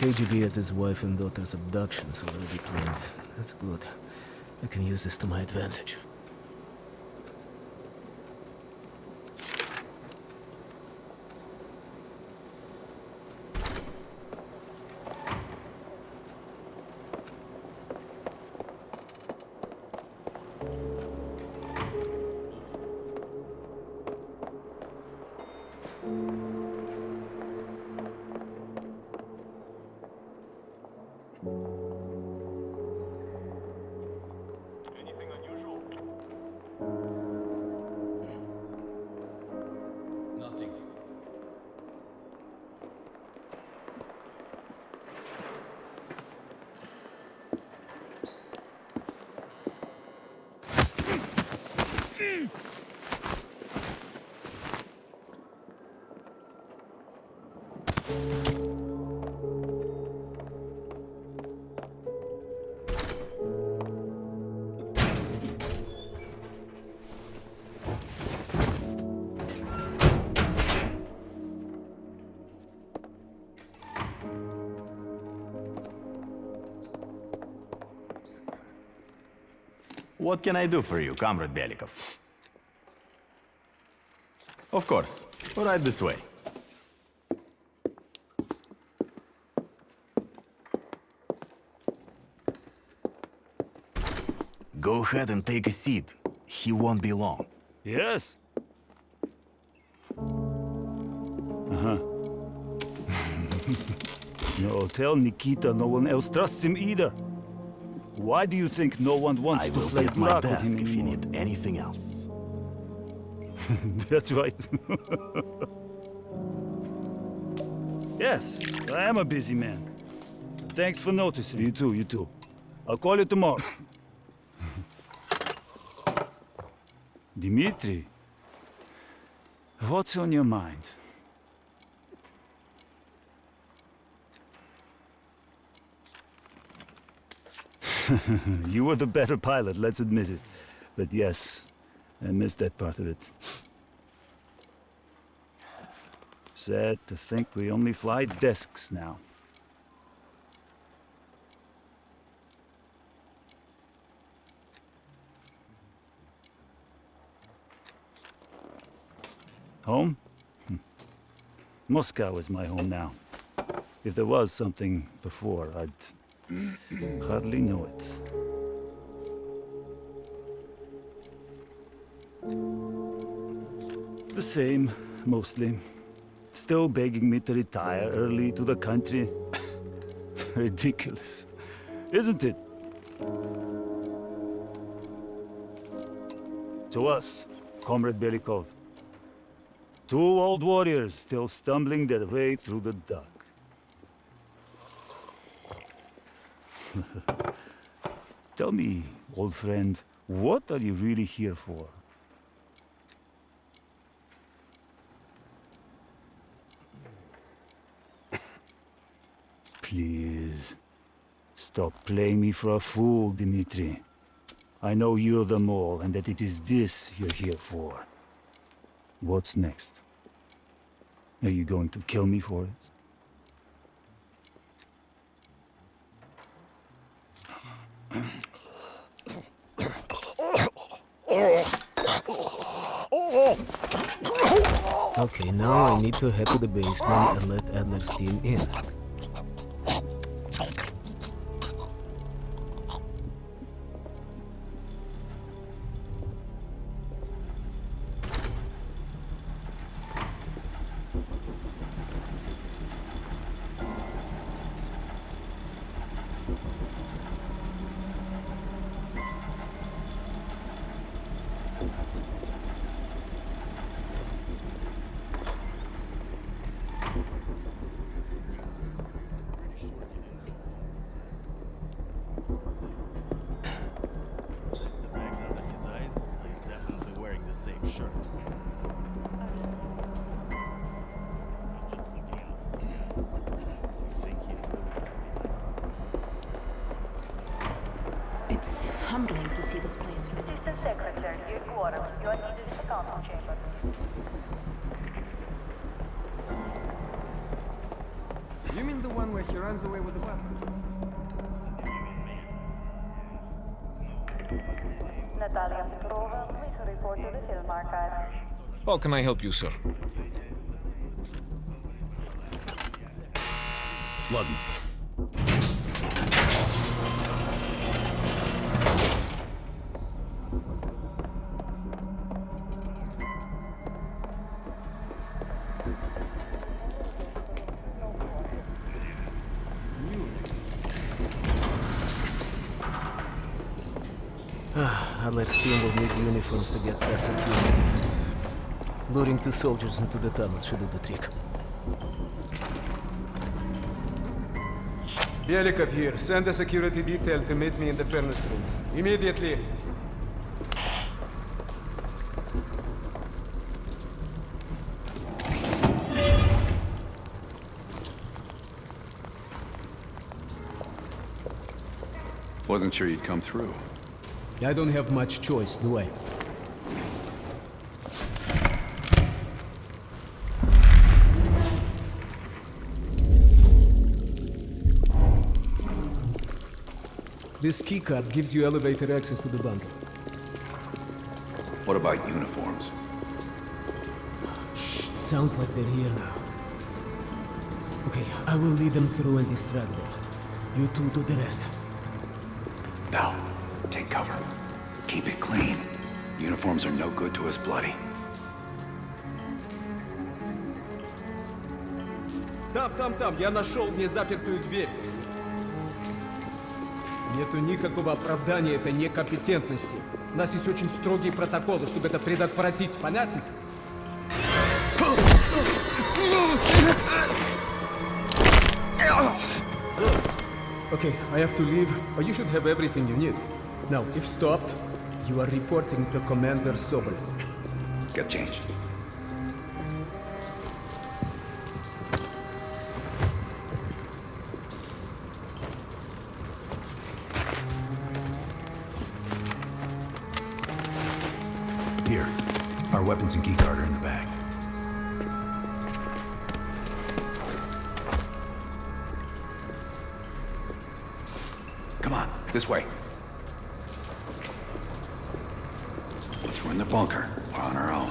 KGB has his wife and daughter's abductions already planned. That's good. I can use this to my advantage. Nothing. What can I do for you, Comrade Belikov? Of course. Right this way. Go ahead and take a seat. He won't be long. Yes. Uh-huh. No, tell Nikita no one else trusts him either. Why do you think no one wants I to will play be at my black with desk him if you anymore? need anything else. That's right. Yes, I am a busy man. Thanks for noticing. You too, you too. I'll call you tomorrow. Dmitri, what's on your mind? You were the better pilot, let's admit it. But yes, I missed that part of it. Sad to think we only fly desks now. Home? Moscow is my home now. If there was something before, I'd hardly know it. The same, mostly. Still begging me to retire early to the country. Ridiculous, isn't it? To us, Comrade Belikov. Two old warriors still stumbling their way through the dark. Tell me, old friend, what are you really here for? Please, stop playing me for a fool, Dmitri. I know you're the mole and that it is this you're here for. What's next? Are you going to kill me for it? Okay, now I need to head to the basement and let Adler's team in. Since the bag's under his eyes, he's definitely wearing the same shirt. I'm just looking out for the guy. Do you think he's really It's humbling to see this place from the inside. Secretary, your quarters. You are needed in the council chamber. You mean the one where he runs away with the butler? Natalia Petrova, please report to the film archive. How can I help you, sir? Ладно. Adler's team will need uniforms to get past security. Luring 2 soldiers into the tunnel should do the trick. Belikov here. Send a security detail to meet me in the furnace room. Immediately. Wasn't sure you'd come through. I don't have much choice, do I? This keycard gives you elevator access to the bunker. What about uniforms? Shh, sounds like they're here now. Okay, I will lead them through and distract them. You two do the rest. Now, take cover. Keep it clean. Uniforms are no good to us bloody. Там, я нашел незапертую дверь. Нету никакого оправдания этой некомпетентности. У нас есть очень строгие протоколы, чтобы это предотвратить, понятно? Okay, I have to leave, but you should have everything you need. Now, if stopped, you are reporting to Commander Sobol. Get changed. Here, our weapons and keycard are in the bag. Come on, this way. Once we're in the bunker, we're on our own.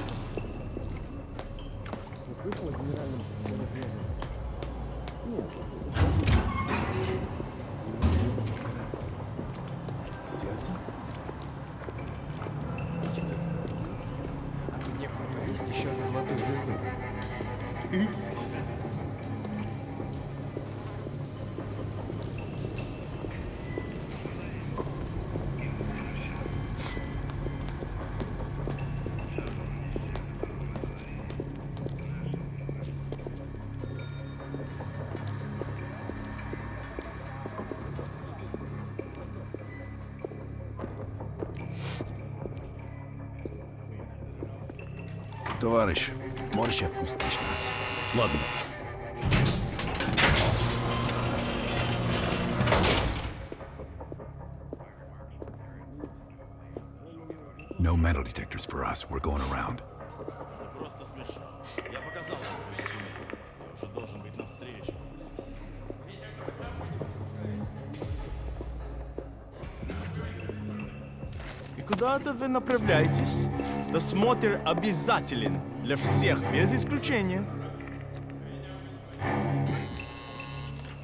Есть еще одна золотая звезда. Товарищ, можешь отпустить нас? Ладно. no metal detectors for us. We're going around. Просто смешно. Я показал вам свои документы. Я уже должен быть на встрече. И куда это вы направляетесь? Досмотр обязателен для всех, без исключения.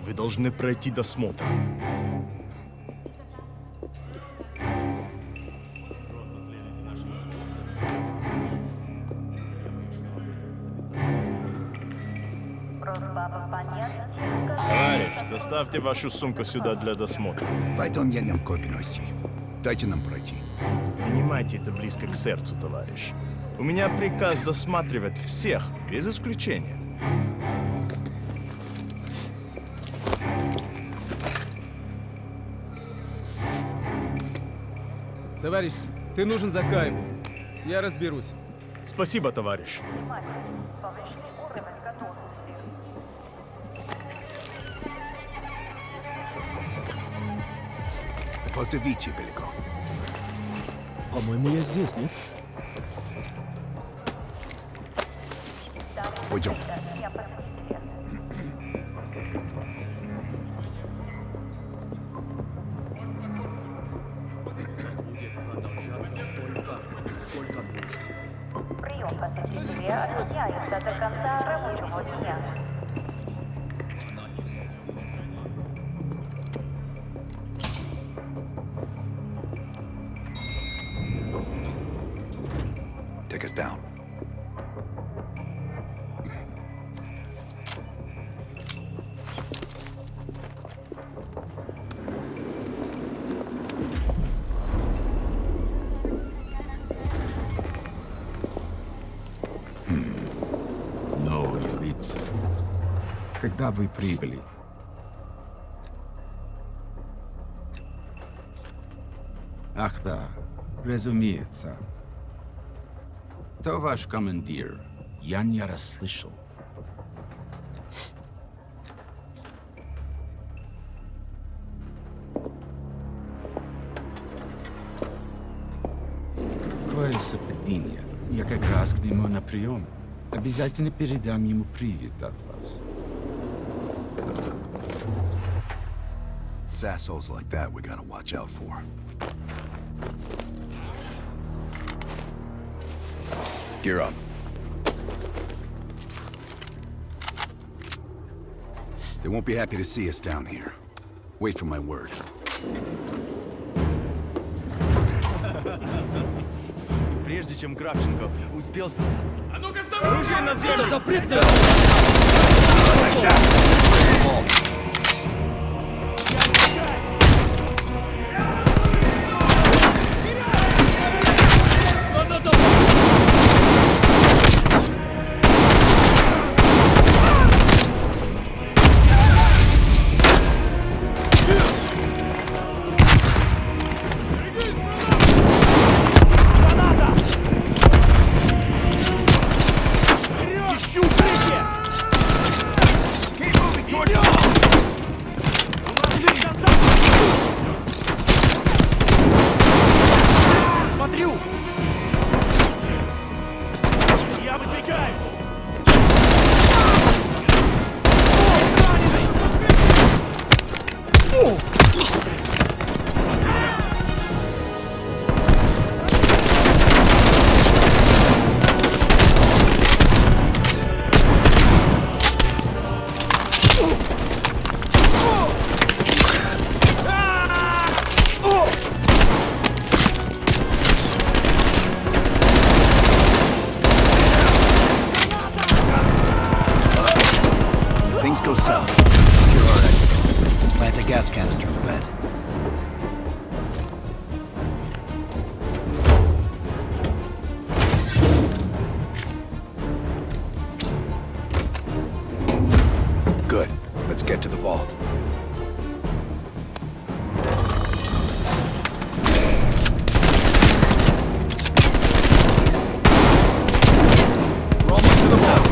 Вы должны пройти досмотр. Товарищ, доставьте вашу сумку сюда для досмотра. Пойдем я нам копиности. Дайте нам пройти. Принимайте это близко к сердцу, товарищ. У меня приказ досматривать всех, без исключения. Товарищ, ты нужен за Каем. Я разберусь. Спасибо, товарищ. Поздравите, Беликов. По-моему, я здесь, нет? Пойдем. Прием посетителей отменяется до конца рабочего дня. Take us down. Новые лица. Когда вы прибыли? Ах да, разумеется. То ваш командир. Я не расслышал. Какое совпадение. Я как раз к нему на прием. Обязательно передам ему привет от вас. It's assholes like that we gotta watch out for. Gear up. They won't be happy to see us down here. Wait for my word. Прежде чем Кравченко успел... А ну-ка, оружие на землю! Это запретно! Things go south. Secure our exit. Plant a gas canister in the bed. Good. Let's get to the vault. We're almost to the vault.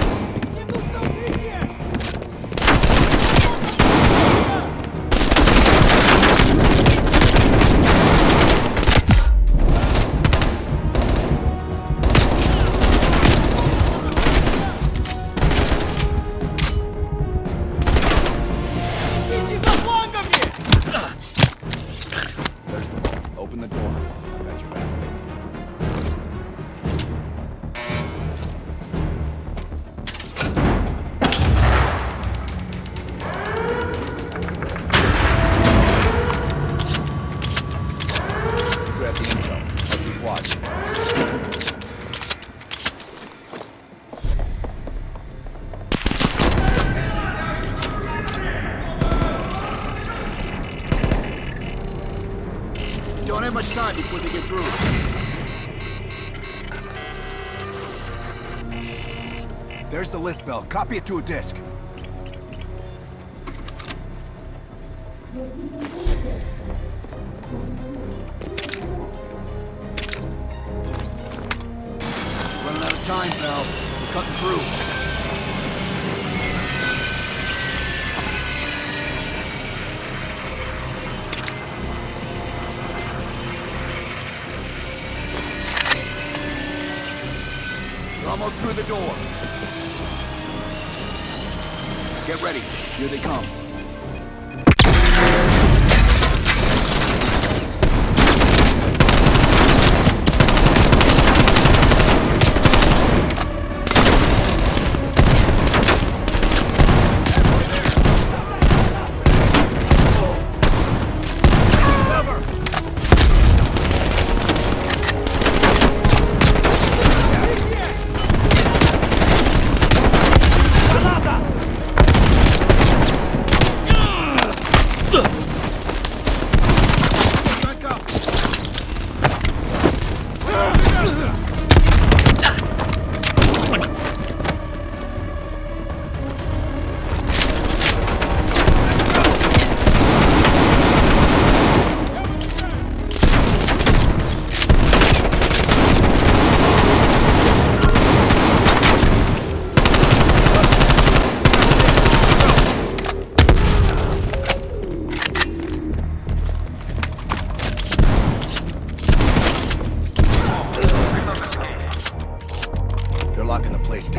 Open the door. Got your back. Grab the intel. I'll keep watch. Don't have much time before they get through. There's the list bell. Copy it to a disk. Running out of time, pal. We're cutting through. We're almost through the door. Get ready. Here they come.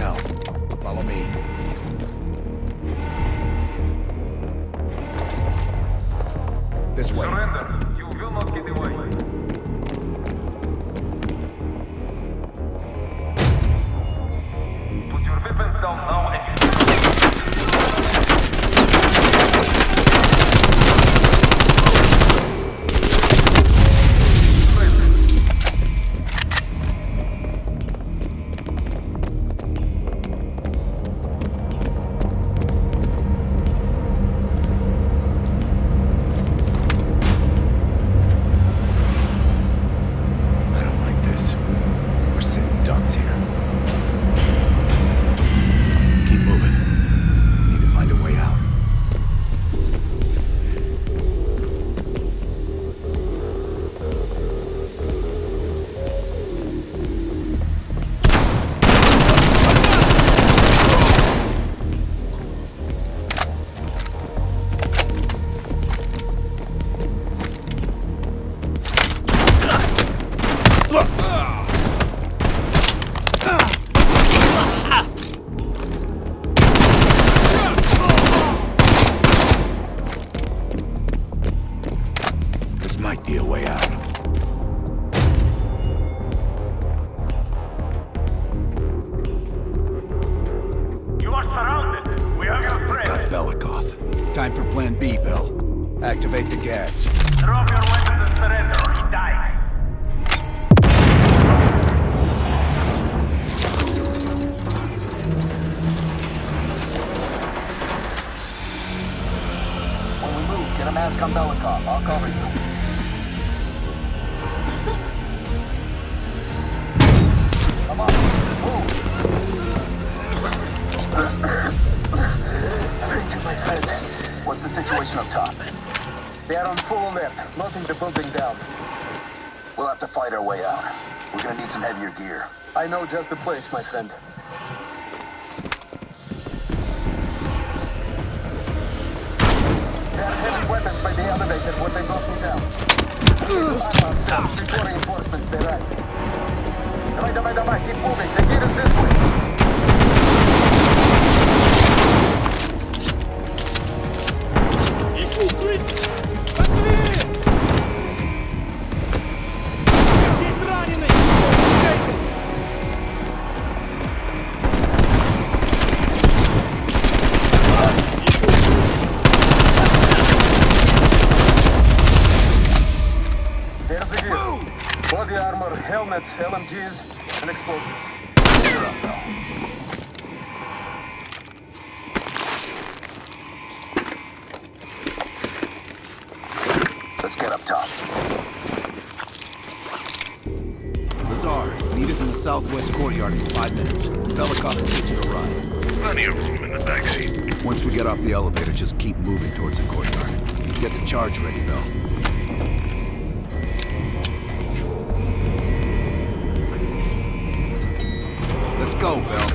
Bell. Follow me. This way. Surrender. You will not get away. Put your weapons down now and... I don't like this. We're sitting ducks here. Keep moving. Need to find a way out. This might be a way out. You are surrounded. We have your They've got Belikov. Time for Plan B, Bell. Activate the gas. Drop your weapons and surrender or he dies. When we move, get a mask on Belikov. I'll cover you. Come on, move. Thank you, my friend. What's the situation up top? They are on full alert, melting the building down. We'll have to fight our way out. We're gonna need some heavier gear. I know just the place, my friend. They have heavy weapons by the elevator where they broke me down. Before reinforcements, they right. Давай, keep moving. The gear is this way. There's the gear. Body armor, helmets, LMGs, and explosives. You're up now. Let's get up top. Lazar, meet us in the southwest courtyard in 5 minutes. Belikov is hitching a ride. Plenty of room in the backseat. Once we get off the elevator, just keep moving towards the courtyard. Get the charge ready, Bell. Let's go, Bell.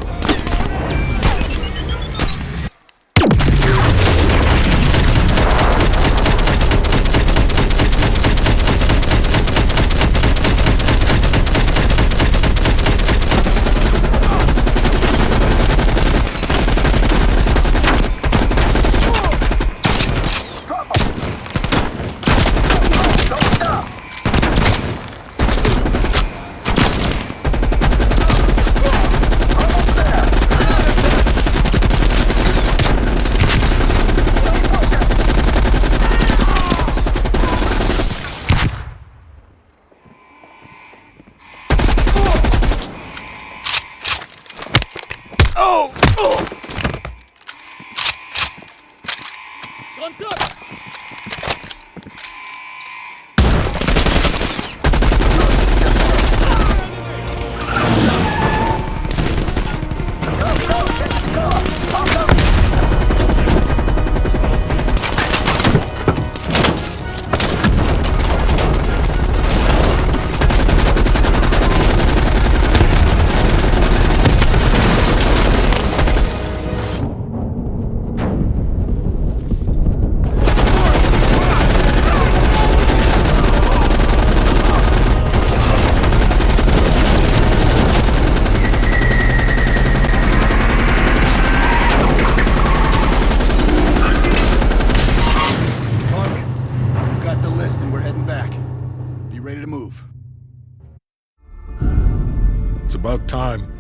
About time.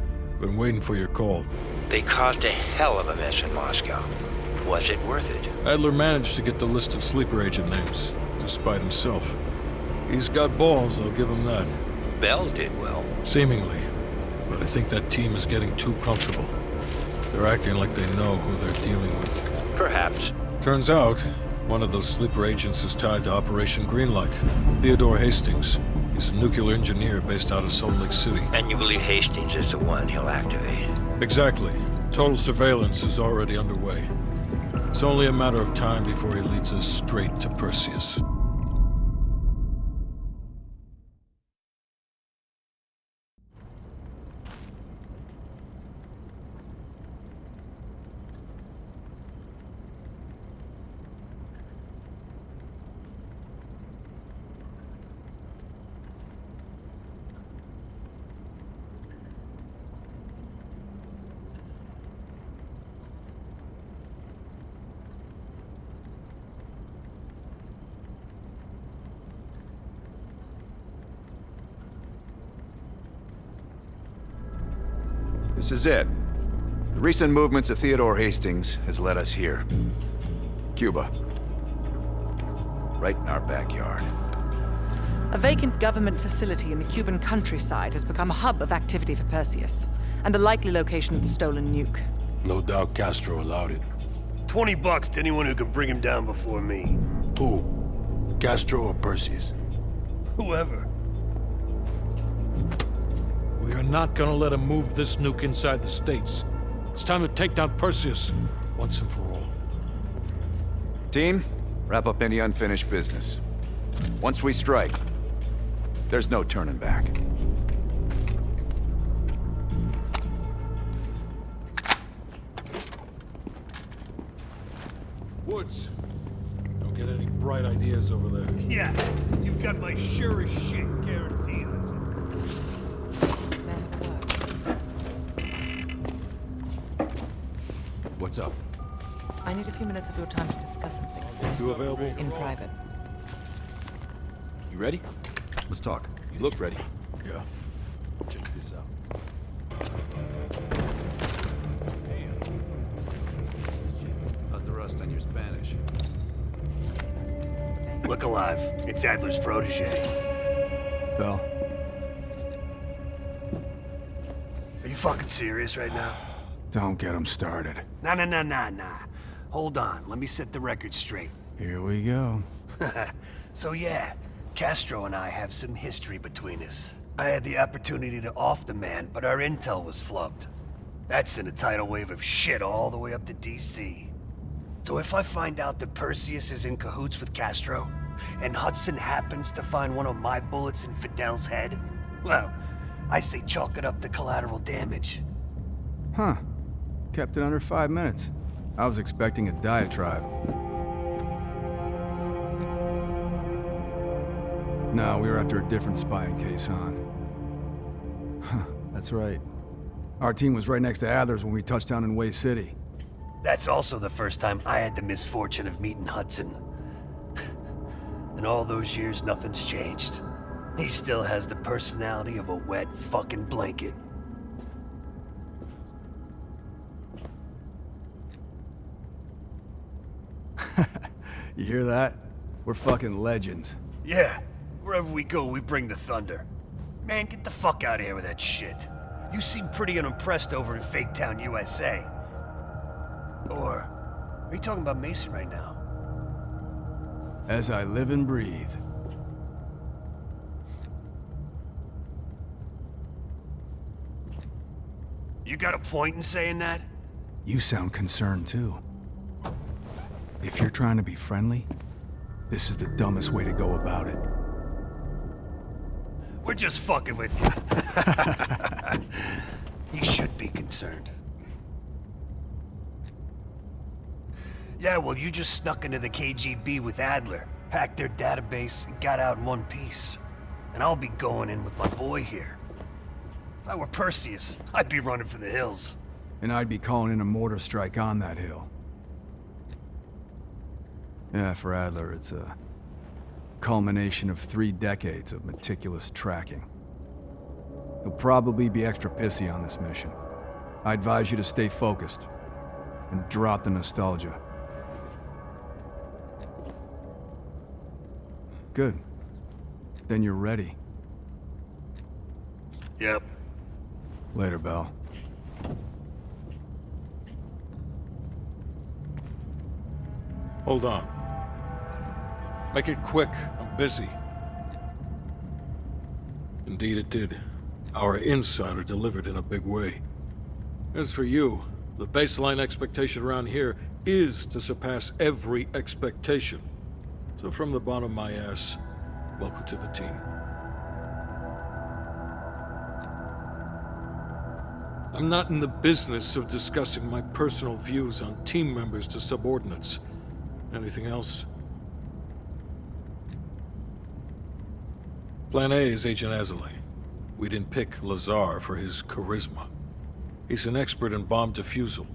Been waiting for your call. They caused a hell of a mess in Moscow. Was it worth it? Adler managed to get the list of sleeper agent names, despite himself. He's got balls, I'll give him that. Bell did well. Seemingly. But I think that team is getting too comfortable. They're acting like they know who they're dealing with. Perhaps. Turns out, one of those sleeper agents is tied to Operation Greenlight. Theodore Hastings. He's a nuclear engineer based out of Salt Lake City. And you believe Hastings is the one he'll activate? Exactly. Total surveillance is already underway. It's only a matter of time before he leads us straight to Perseus. This is it. The recent movements of Theodore Hastings has led us here. Cuba. Right in our backyard. A vacant government facility in the Cuban countryside has become a hub of activity for Perseus, and the likely location of the stolen nuke. No doubt Castro allowed it. $20 to anyone who can bring him down before me. Who? Castro or Perseus? Whoever. We are not gonna let him move this nuke inside the States. It's time to take down Perseus, once and for all. Team, wrap up any unfinished business. Once we strike, there's no turning back. Woods, don't get any bright ideas over there. Yeah, you've got my sure as shit guarantee. What's up? I need a few minutes of your time to discuss something. You available? In private. You ready? Let's talk. You look ready. Yeah. Check this out. How's the rust on your Spanish? Look alive. It's Adler's protege. Bell. Are you fucking serious right now? Don't get him started. Nah. Hold on, let me set the record straight. Here we go. So yeah, Castro and I have some history between us. I had the opportunity to off the man, but our intel was flubbed. That sent a tidal wave of shit all the way up to DC. So if I find out that Perseus is in cahoots with Castro, and Hudson happens to find one of my bullets in Fidel's head, well, I say chalk it up to collateral damage. Huh. Kept it under 5 minutes. I was expecting a diatribe. No, we were after a different spying case, hon. Huh, that's right. Our team was right next to Adler's when we touched down in Way City. That's also the first time I had the misfortune of meeting Hudson. In all those years, nothing's changed. He still has the personality of a wet fucking blanket. You hear that? We're fucking legends. Yeah, wherever we go, we bring the thunder. Man, get the fuck out of here with that shit. You seem pretty unimpressed over in Fake Town, USA. Or, are you talking about Mason right now? As I live and breathe. You got a point in saying that? You sound concerned, too. If you're trying to be friendly, this is the dumbest way to go about it. We're just fucking with you. You should be concerned. Yeah, well, you just snuck into the KGB with Adler, hacked their database, and got out in one piece. And I'll be going in with my boy here. If I were Perseus, I'd be running for the hills. And I'd be calling in a mortar strike on that hill. Yeah, for Adler, it's a culmination of 3 decades of meticulous tracking. He'll probably be extra pissy on this mission. I advise you to stay focused and drop the nostalgia. Good. Then you're ready. Yep. Later, Bell. Hold on. Make it quick. I'm busy. Indeed it did. Our insider delivered in a big way. As for you, the baseline expectation around here is to surpass every expectation. So from the bottom of my ass, welcome to the team. I'm not in the business of discussing my personal views on team members to subordinates. Anything else? Plan A is Agent Azalea. We didn't pick Lazar for his charisma. He's an expert in bomb defusal.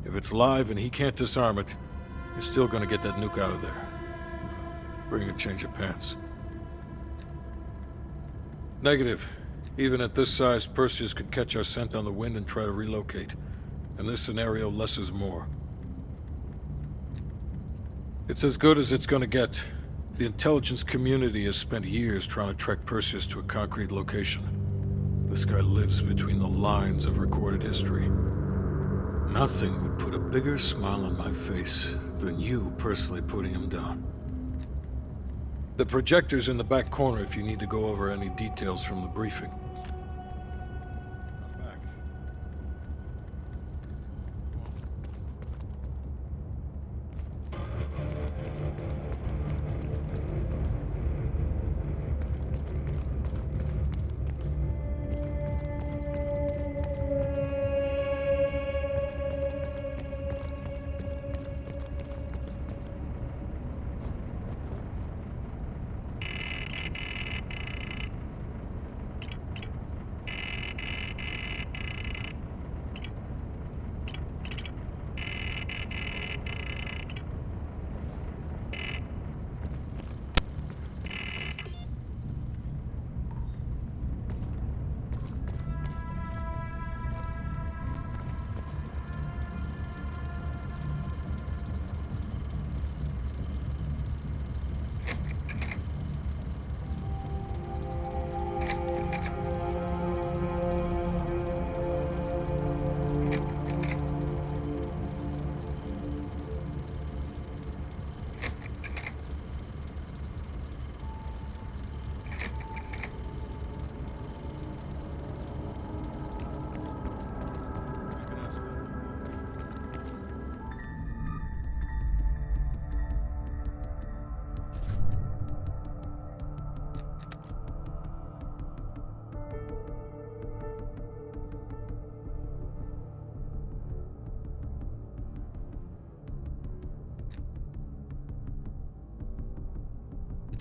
If it's live and he can't disarm it, he's still gonna get that nuke out of there. Bring a change of pants. Negative. Even at this size, Perseus could catch our scent on the wind and try to relocate. In this scenario, less is more. It's as good as it's gonna get. The intelligence community has spent years trying to track Perseus to a concrete location. This guy lives between the lines of recorded history. Nothing would put a bigger smile on my face than you personally putting him down. The projector's in the back corner if you need to go over any details from the briefing.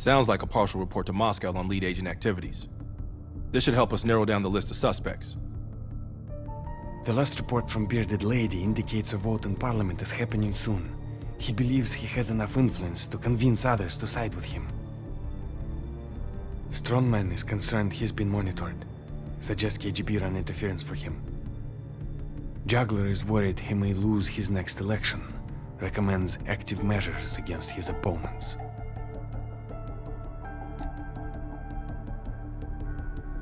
Sounds like a partial report to Moscow on lead agent activities. This should help us narrow down the list of suspects. The last report from Bearded Lady indicates a vote in Parliament is happening soon. He believes he has enough influence to convince others to side with him. Strongman is concerned he's been monitored. Suggests KGB run interference for him. Juggler is worried he may lose his next election. Recommends active measures against his opponents.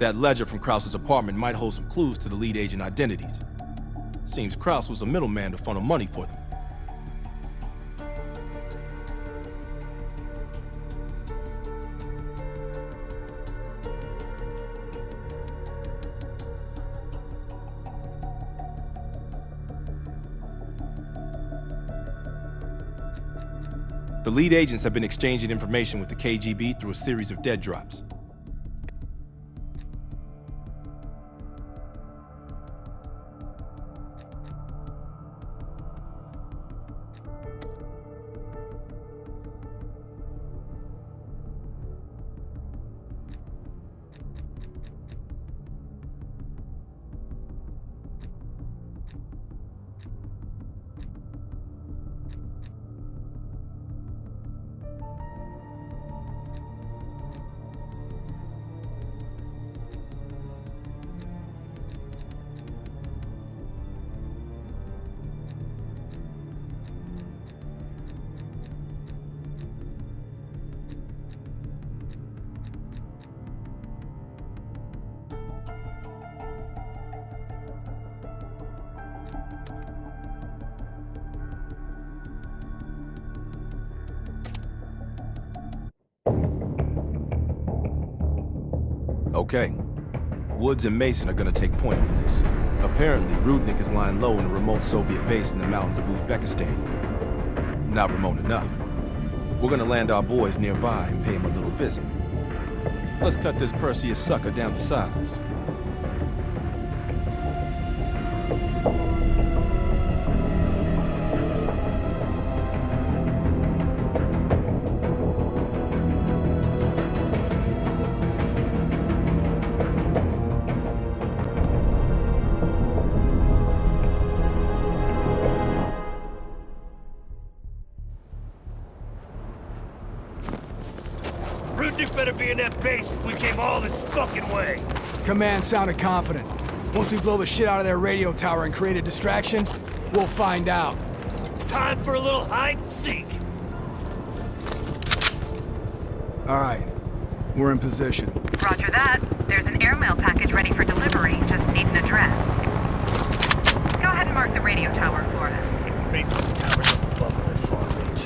That ledger from Krause's apartment might hold some clues to the lead agent identities. Seems Krause was a middleman to funnel money for them. The lead agents have been exchanging information with the KGB through a series of dead drops. Okay. Woods and Mason are gonna take point on this. Apparently, Rudnik is lying low in a remote Soviet base in the mountains of Uzbekistan. Not remote enough. We're gonna land our boys nearby and pay him a little visit. Let's cut this Perseus sucker down to size. Rudnik better be in that base if we came all this fucking way. Command sounded confident. Once we blow the shit out of their radio tower and create a distraction, we'll find out. It's time for a little hide and seek. All right, we're in position. Roger that. There's an airmail package ready for delivery. Just need an address. Go ahead and mark the radio tower for us. Base of the towers up above on that far ridge.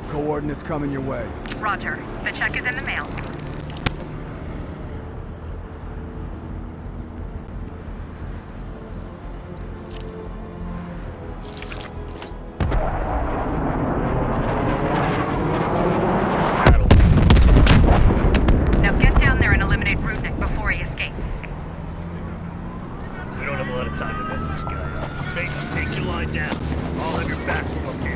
Coordinates coming your way. Roger. The check is in the mail. Now get down there and eliminate Rudnik before he escapes. We don't have a lot of time to mess this guy up. Mason, take your line down. I'll have your back from up here.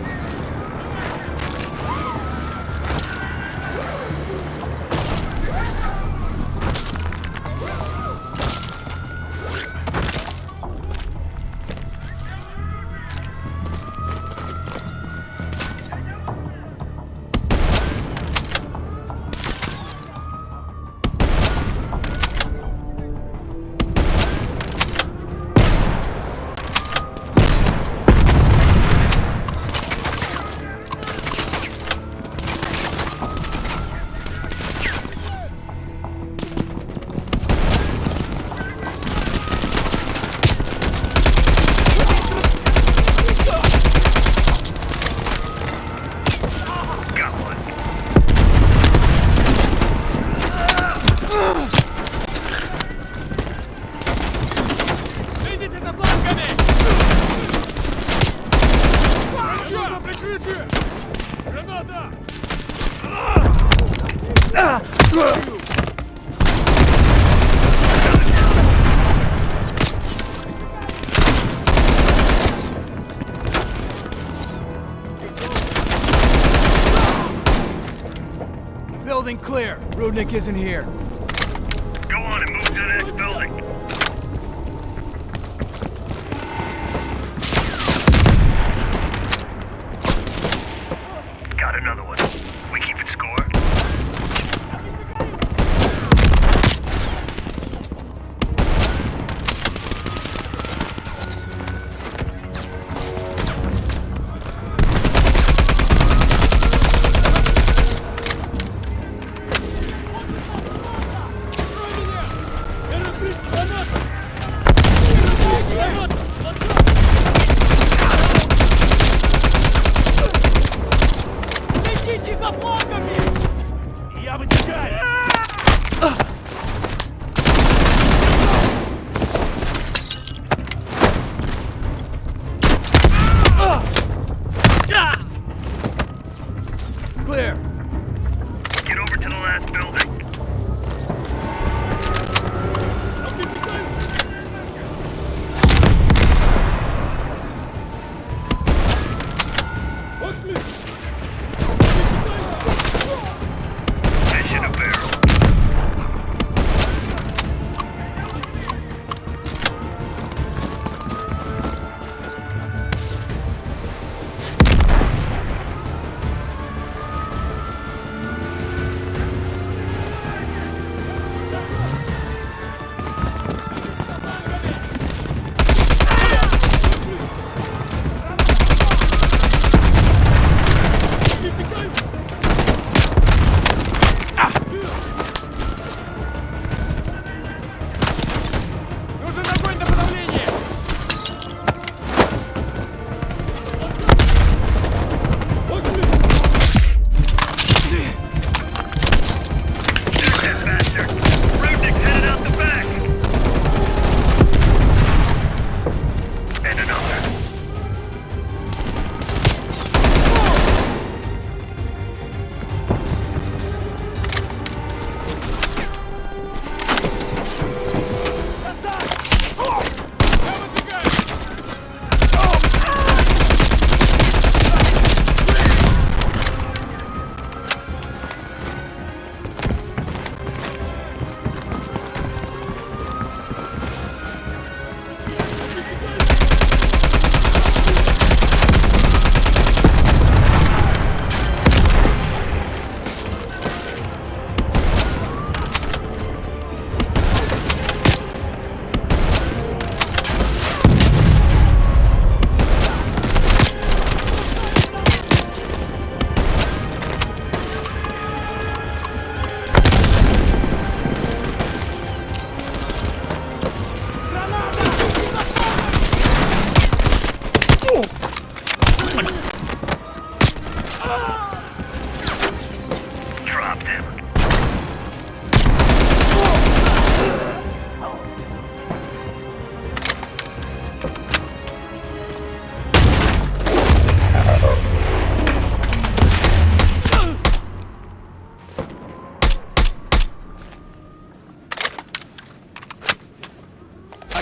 Building clear. Rudnik isn't here. Go on and move to the next building. Got another one. We keeping score?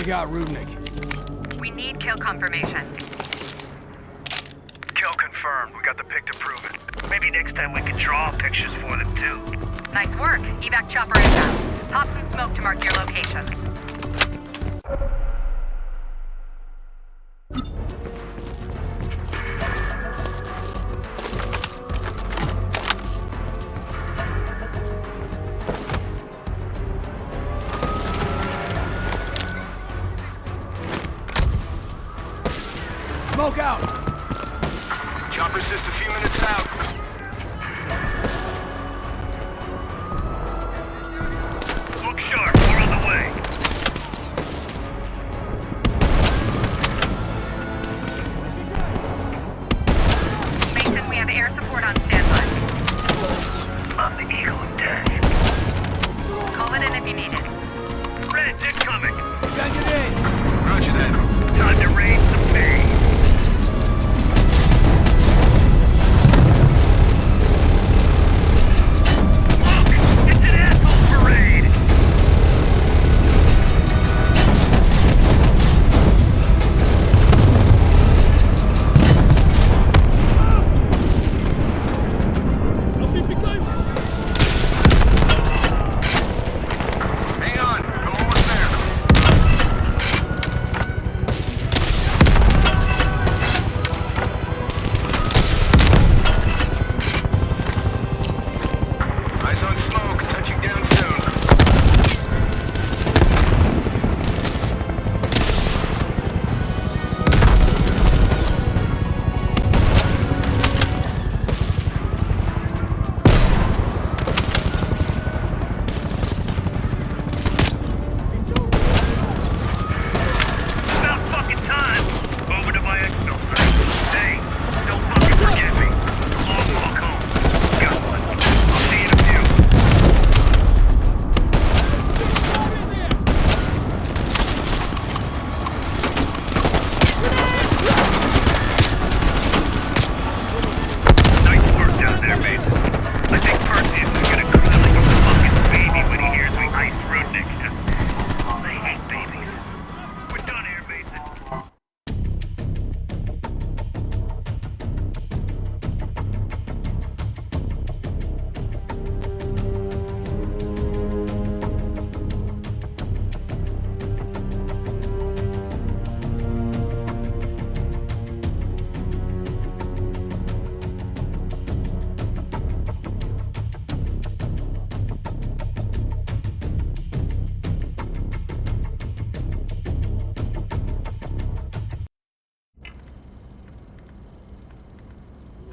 I got Rudnick. We need kill confirmation. Kill confirmed. We got the pic to prove it. Maybe next time we can draw pictures for them too. Nice work. Evac chopper inbound. Pop some smoke to mark your location. Smoke out! Chopper's just a few minutes out. Look sharp. We're on the way. Mason, we have air support on standby. I'm the Eagle of Death. Call it in if you need it. Red, incoming. Send it in! Roger that. Time to raise the pay.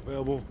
Available.